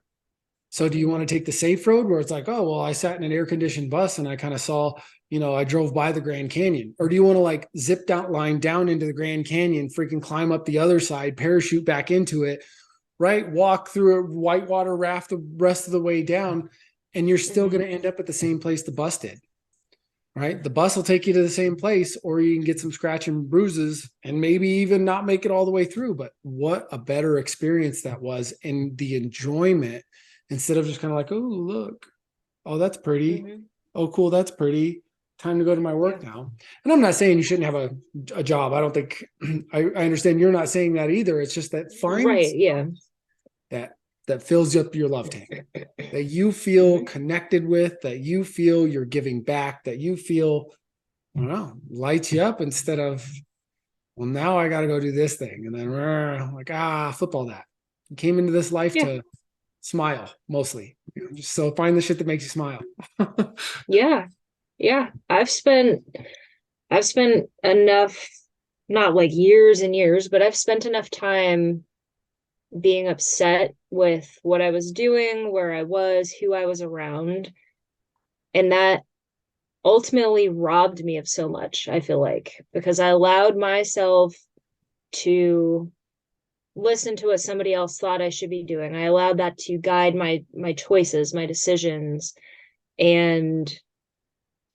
So do you want to take the safe road where it's like, oh, well, I sat in an air conditioned bus and I kind of saw, I drove by the Grand Canyon? Or do you want to like zip down line down into the Grand Canyon, freaking climb up the other side, parachute back into it, right? Walk through a whitewater raft the rest of the way down, and you're still Mhm. going to end up at the same place the bus did, right? The bus will take you to the same place, or you can get some scratch and bruises and maybe even not make it all the way through. But what a better experience that was, and the enjoyment, instead of just kind of like, oh, look, oh, that's pretty. Mhm. Oh, cool, that's pretty. Time to go to my Yeah. work now. And I'm not saying you shouldn't have a job. I don't think I understand you're not saying that either. It's just that find Right. Yeah. that fills up your love tank, that you feel connected with, that you feel you're giving back, that you feel, I don't know, lights you up instead of, well, now I got to go do this thing. And then like, flip all that. You came into this life Yeah. to smile mostly. Just so find the shit that makes you smile. Yeah. Yeah. I've spent enough, not like years and years, but I've spent enough time being upset with what I was doing, where I was, who I was around. And that ultimately robbed me of so much, I feel like, because I allowed myself to listen to what somebody else thought I should be doing. I allowed that to guide my choices, my decisions, and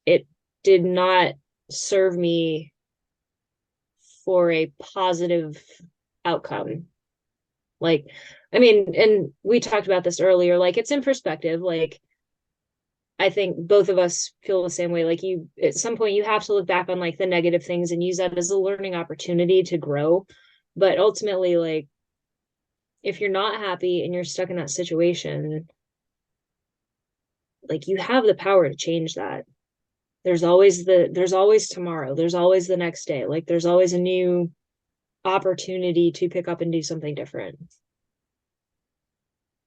it did not serve me for a positive outcome. Like, I mean, and we talked about this earlier, like it's in perspective. Like, I think both of us feel the same way. Like, you, at some point, you have to look back on like the negative things and use that as a learning opportunity to grow. But ultimately, like, if you're not happy and you're stuck in that situation, like you have the power to change that. There's always tomorrow. There's always the next day. Like there's always a new opportunity to pick up and do something different.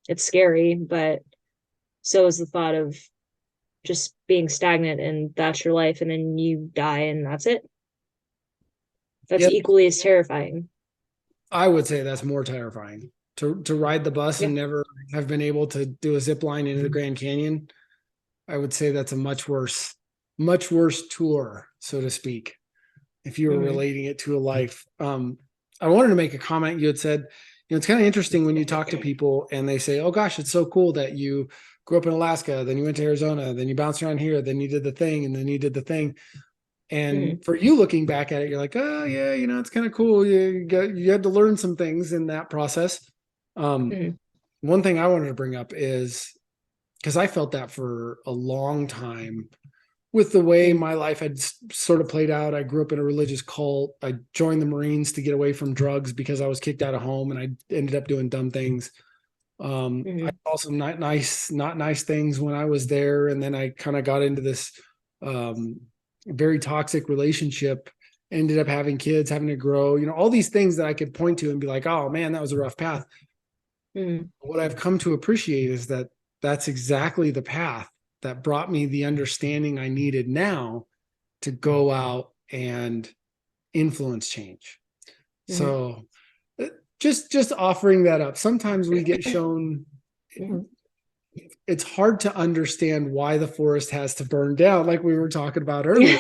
It's scary, but so is the thought of just being stagnant and that's your life and then you die and that's it. That's Yep. equally as terrifying. I would say that's more terrifying to ride the bus Yeah. and never have been able to do a zip line into the Grand Canyon. I would say that's a much worse tour, so to speak, if you were Mm-hmm. relating it to a life. I wanted to make a comment. You had said, it's kind of interesting when you talk to people and they say, oh gosh, it's so cool that you grew up in Alaska, then you went to Arizona, then you bounced around here, then you did the thing, and then you did the thing. Mm-hmm. And for you looking back at it, you're like, oh yeah, it's kind of cool. You had to learn some things in that process. Um, Mm-hmm. One thing I wanted to bring up is because I felt that for a long time with the way my life had sort of played out. I grew up in a religious cult. I joined the Marines to get away from drugs because I was kicked out of home and I ended up doing dumb things. I Mm-hmm. saw some not nice things when I was there. And then I kind of got into this um, very toxic relationship, ended up having kids, having to grow, all these things that I could point to and be like, oh man, that was a rough path. Mm-hmm. What I've come to appreciate is that that's exactly the path that brought me the understanding I needed now to go out and influence change. Mm-hmm. So just offering that up. Sometimes we get shown Mm-hmm. it's hard to understand why the forest has to burn down, like we were talking about earlier.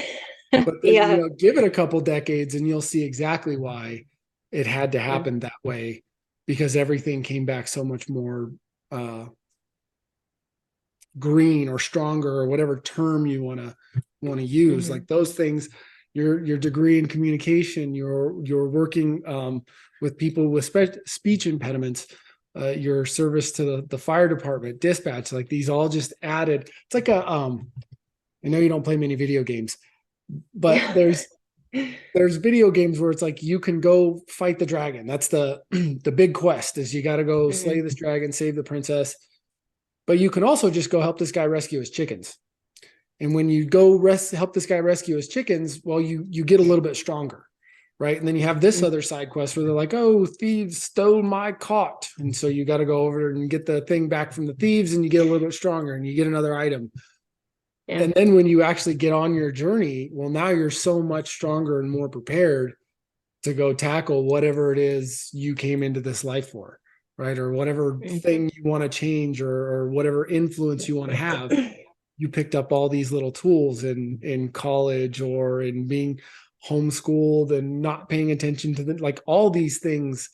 But then, Yeah. give it a couple decades and you'll see exactly why it had to Yeah. happen that way, because everything came back so much more uh, green or stronger or whatever term you want to use. Mm-hmm. Like those things, your degree in communication, you're working with people with speech impediments, your service to the fire department, dispatch, like these all just added. It's like I know you don't play many video games, but there's video games where it's like you can go fight the dragon. That's the the big quest is you got to go slay Mm-hmm. this dragon, save the princess. But you can also just go help this guy rescue his chickens. And when you go help this guy rescue his chickens, well, you get a little bit stronger, right? And then you have this other side quest where they're like, "Oh, thieves stole my cot," and so you got to go over and get the thing back from the thieves, and you get a little bit stronger, and you get another item. Yeah. And then when you actually get on your journey, well, now you're so much stronger and more prepared to go tackle whatever it is you came into this life for, right? Or whatever thing you want to change, or whatever influence you want to have. You picked up all these little tools in college or in being homeschooled and not paying attention to like all these things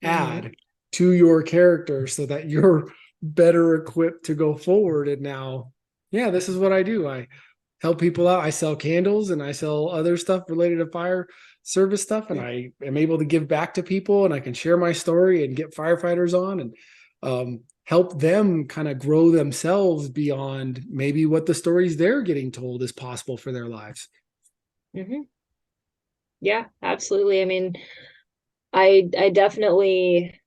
Mm-hmm. add to your character so that you're better equipped to go forward. And now, yeah, this is what I do. I help people out. I sell candles and I sell other stuff related to fire service stuff. And I am able to give back to people and I can share my story and get firefighters on and help them kind of grow themselves beyond maybe what the stories they're getting told is possible for their lives. Mm-hmm. Yeah, absolutely. I mean, I definitely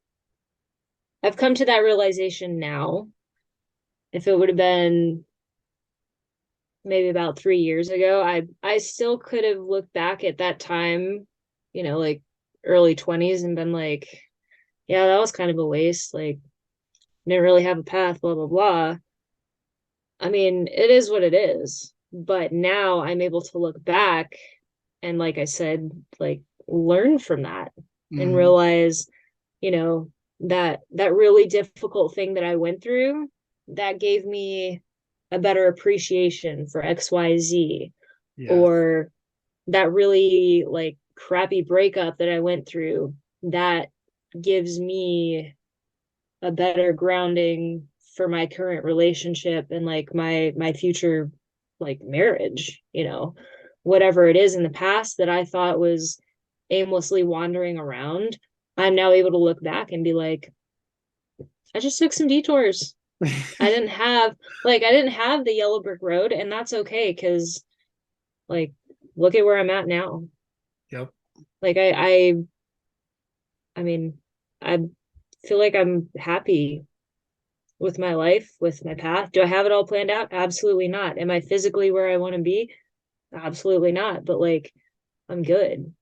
I've come to that realization now. If it would have been maybe about 3 years ago, I still could have looked back at that time, like early 20s and been like, yeah, that was kind of a waste. Like, didn't really have a path, blah, blah, blah. I mean, it is what it is. But now I'm able to look back and, like I said, like learn from that and Mhm. realize, that really difficult thing that I went through, that gave me a better appreciation for XYZ, Yeah. or that really like crappy breakup that I went through, that gives me a better grounding for my current relationship and like my future like marriage, whatever it is in the past that I thought was aimlessly wandering around. I'm now able to look back and be like, I just took some detours. I didn't have the yellow brick road, and that's okay, because like look at where I'm at now. Yep. Like I mean, I feel like I'm happy with my life, with my path. Do I have it all planned out? Absolutely not. Am I physically where I want to be? Absolutely not. But like I'm good.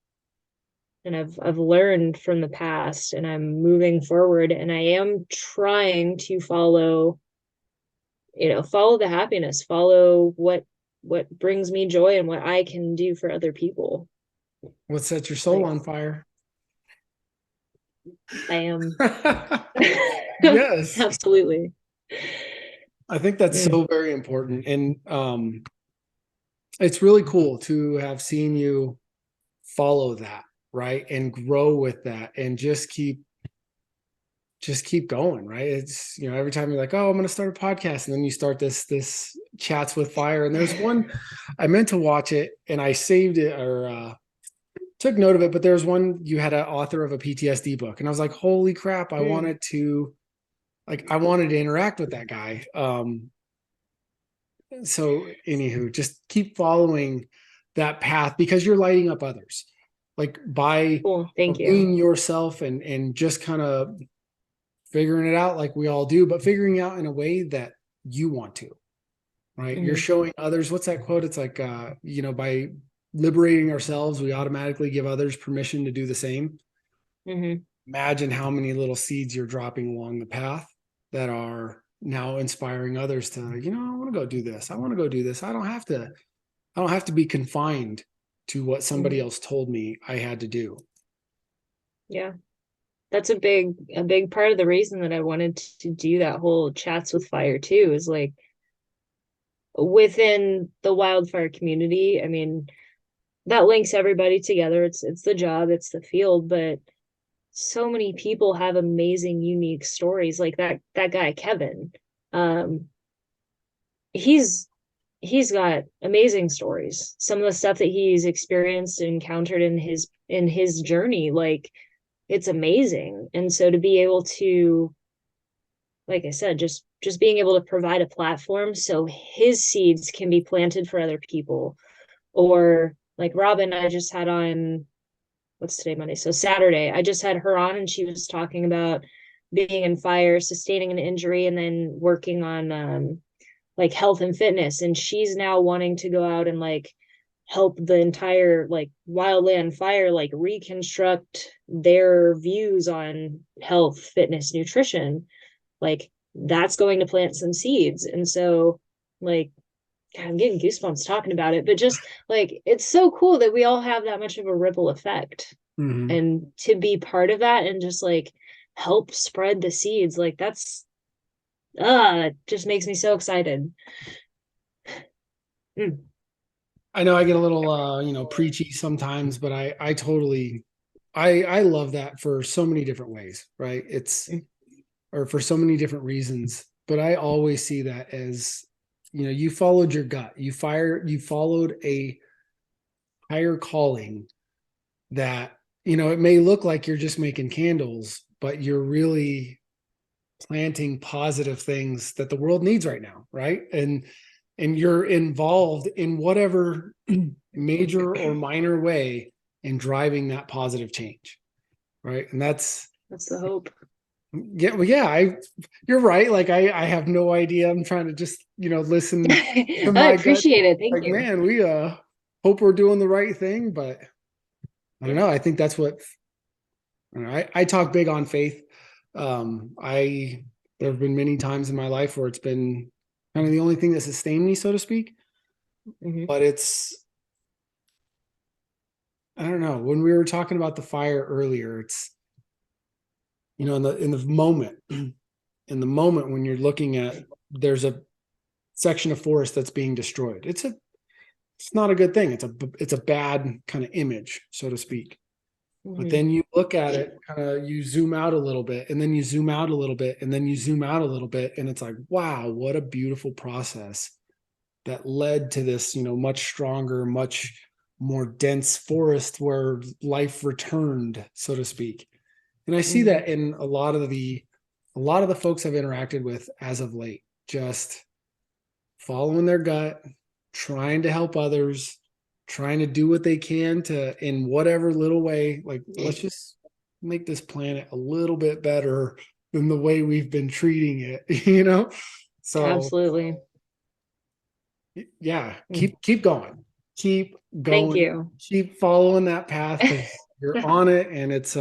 And I've learned from the past, and I'm moving forward, and I am trying to follow the happiness, follow what brings me joy and what I can do for other people. What sets your soul Like on fire? I am. Yes. Absolutely. I think that's Mm. so very important. And it's really cool to have seen you follow that, right? And grow with that and just keep going, right? It's, every time you're like, oh, I'm going to start a podcast, and then you start this chats with fire. And there's one I meant to watch it and I saved it, or took note of it, but there's one, you had an author of a PTSD book, and I was like, holy crap, Mm. I wanted to interact with that guy. So anywho, just keep following that path, because you're lighting up others, like by Cool. Thank you. being yourself and just kind of figuring it out like we all do, but figuring out in a way that you want to, right? You're Hmm. showing others, what's that quote? It's like, by liberating ourselves, we automatically give others permission to do the same. Hmm. Imagine how many little seeds you're dropping along the path that are now inspiring others to, I want to go do this. I want to go do this. I don't have to be confined to what somebody Hmm. else told me I had to do. Yeah. That's a big part of the reason that I wanted to do that whole chats with fire too, is like within the wildfire community. I mean, that links everybody together. It's the job, it's the field, but so many people have amazing, unique stories. Like that guy Kevin. Um, he's he's got amazing stories. Some of the stuff that he's experienced and encountered in his journey, like it's amazing. And so to be able to, like I said, just being able to provide a platform so his seeds can be planted for other people. Or like Robin, I just had on, what's today, Monday? So Saturday, I just had her on, and she was talking about being in fire, sustaining an injury, and then working on like health and fitness. And she's now wanting to go out and like help the entire like wildland fire like reconstruct their views on health, fitness, nutrition. Like that's going to plant some seeds. And so like God, I'm getting goosebumps talking about it, but just like it's so cool that we all have that much of a ripple effect, Mm-hmm. and to be part of that and just like help spread the seeds, like that's it just makes me so excited. Mm. I know I get a little, preachy sometimes, but I totally, I love that for so many different ways, right? Or for so many different reasons, but I always see that as, you followed your gut, you followed a higher calling that, it may look like you're just making candles, but you're really planting positive things that the world needs right now, right? And you're involved in whatever major or minor way in driving that positive change, right? And that's That's the hope. Yeah, well, yeah, you're right. Like I have no idea. I'm trying to just, listen to I my gut. appreciate it. Thank Like, you. man, we hope we're doing the right thing, but I don't Yeah. know. I think that's what I talk big on faith. I There have been many times in my life where it's been kind of the only thing that sustained me, so to speak. Hmm. But I don't know. When we were talking about the fire earlier, it's in the moment, in the moment when you're looking at there's a section of forest that's being destroyed. It's not a good thing. It's a bad kind of image, so to speak. But Hmm. then you look at it, kind of you zoom out a little bit, and then you zoom out a little bit, and then you zoom out a little bit, and it's like, wow, what a beautiful process that led to this, much stronger, much more dense forest where life returned, so to speak. And I see Hmm. that in a lot of the folks I've interacted with as of late, just following their gut, trying to help others, trying to do what they can to, in whatever little way, like, let's just make this planet a little bit better than the way we've been treating it. So Absolutely. yeah, Mm. keep going. Keep Thank going. you. Keep following that path because you're on it, and it's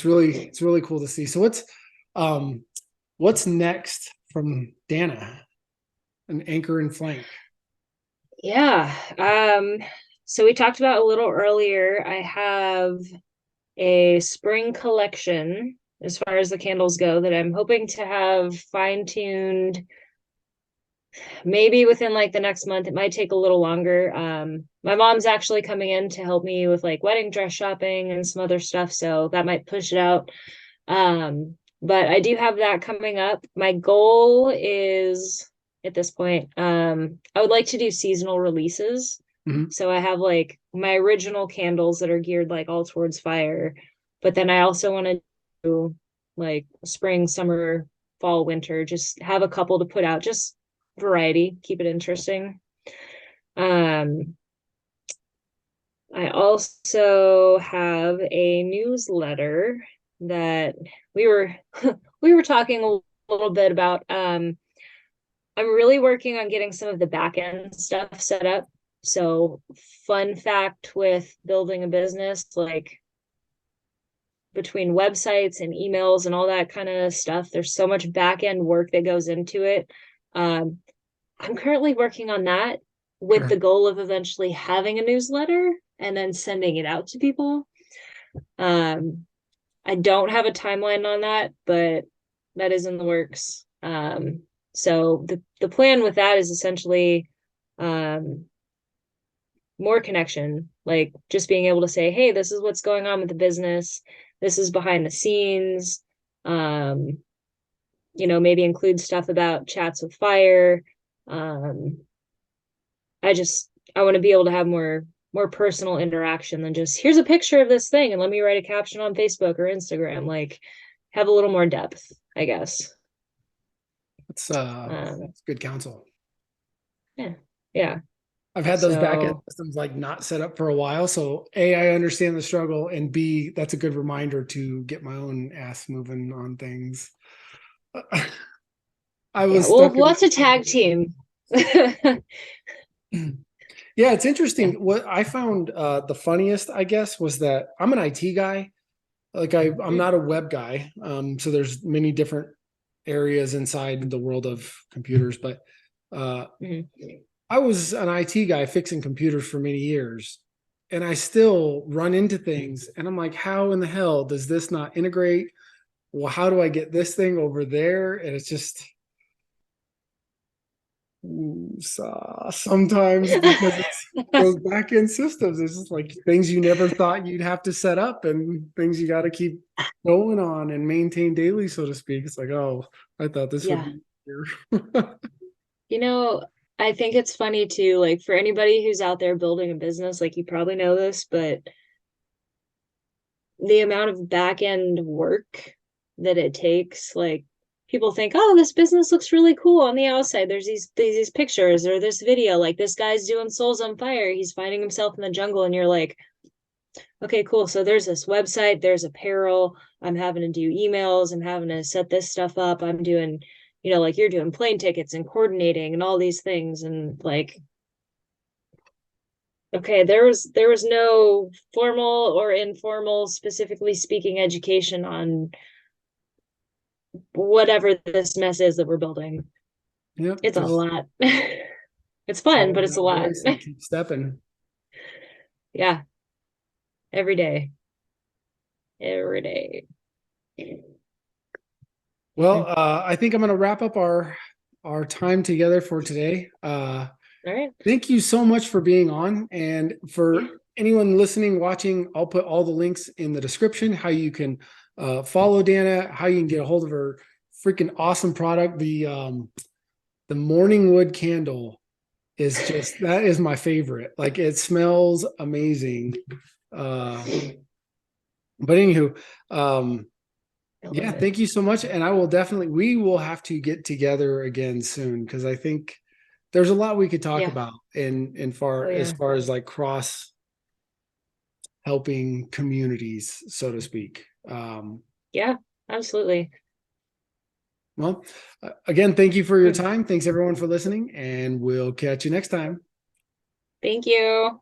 really cool to see. So what's next from Danna, an anchor and flank? Yeah. So we talked about a little earlier. I have a spring collection as far as the candles go that I'm hoping to have fine-tuned maybe within like the next month. It might take a little longer. My mom's actually coming in to help me with like wedding dress shopping and some other stuff, so that might push it out. But I do have that coming up. My goal is at this point, I would like to do seasonal releases. Mhm. So I have like my original candles that are geared like all towards fire, but then I also want to do like spring, summer, fall, winter, just have a couple to put out, just variety, keep it interesting. Um, I also have a newsletter that we were we were talking a little bit about. I'm really working on getting some of the back end stuff set up. So, fun fact with building a business, like between websites and emails and all that kind of stuff, there's so much back end work that goes into it. Um, I'm currently working on that with Sure. the goal of eventually having a newsletter and then sending it out to people. Um, I don't have a timeline on that, but that is in the works. So the plan with that is essentially um, more connection, like just being able to say, hey, this is what's going on with the business. This is behind the scenes. Um, maybe include stuff about chats with fire. Um, I want to be able to have more personal interaction than just here's a picture of this thing and let me write a caption on Facebook or Instagram. Like have a little more depth, I guess. That's good counsel. Yeah. Yeah. I've had those back end So systems like not set up for a while. So A, I understand the struggle, and B, that's a good reminder to get my own ass moving on things. I yeah, was we'll stuck we'll in have to tag team. Yeah, it's Yeah. interesting. What I found the funniest, I guess, was that I'm an IT guy. Like I'm Mm. not a web guy. So there's many different areas inside the world of computers, but uh, Mhm. I was an IT guy fixing computers for many years, and I still run into things, and I'm like, how in the hell does this not integrate? Well, how do I get this thing over there? And it's just sometimes because it's those back end systems. It's just like things you never thought you'd have to set up and things you got to keep going on and maintain daily, so to speak. It's like, oh, I thought this would Yeah. be here. You know, I think it's funny too, like for anybody who's out there building a business, like you probably know this, but the amount of back end work that it takes, like people think, oh, this business looks really cool on the outside. There's these pictures or this video, like this guy's doing Souls on Fire. He's finding himself in the jungle, and you're like, Okay, cool. So there's this website, there's apparel. I'm having to do emails. I'm having to set this stuff up. I'm doing, like you're doing plane tickets and coordinating and all these things. And like, okay, there was no formal or informal, specifically speaking, education on whatever this mess is that we're building. Yep, It's a just lot. It's fun, follow but it's a that lot. voice and keep stepping. Yeah, every day. Every day. Well, I think I'm going to wrap up our time together for today. All right. Thank you so much for being on, and Yeah. for anyone listening, watching. I'll put all the links in the description. How you can follow Danna, how you can get a hold of her freaking awesome product. The morning wood candle is just that is my favorite. Like it smells amazing. Uh, but anywho, I yeah, love it. thank you so much. And we will have to get together again soon because I think there's a lot we could talk Yeah. about in far Oh as yeah. far as like cross helping communities, so to speak. Yeah, absolutely. Well, again, thank you for your Mm. time. Thanks everyone for listening, and we'll catch you next time. Thank you.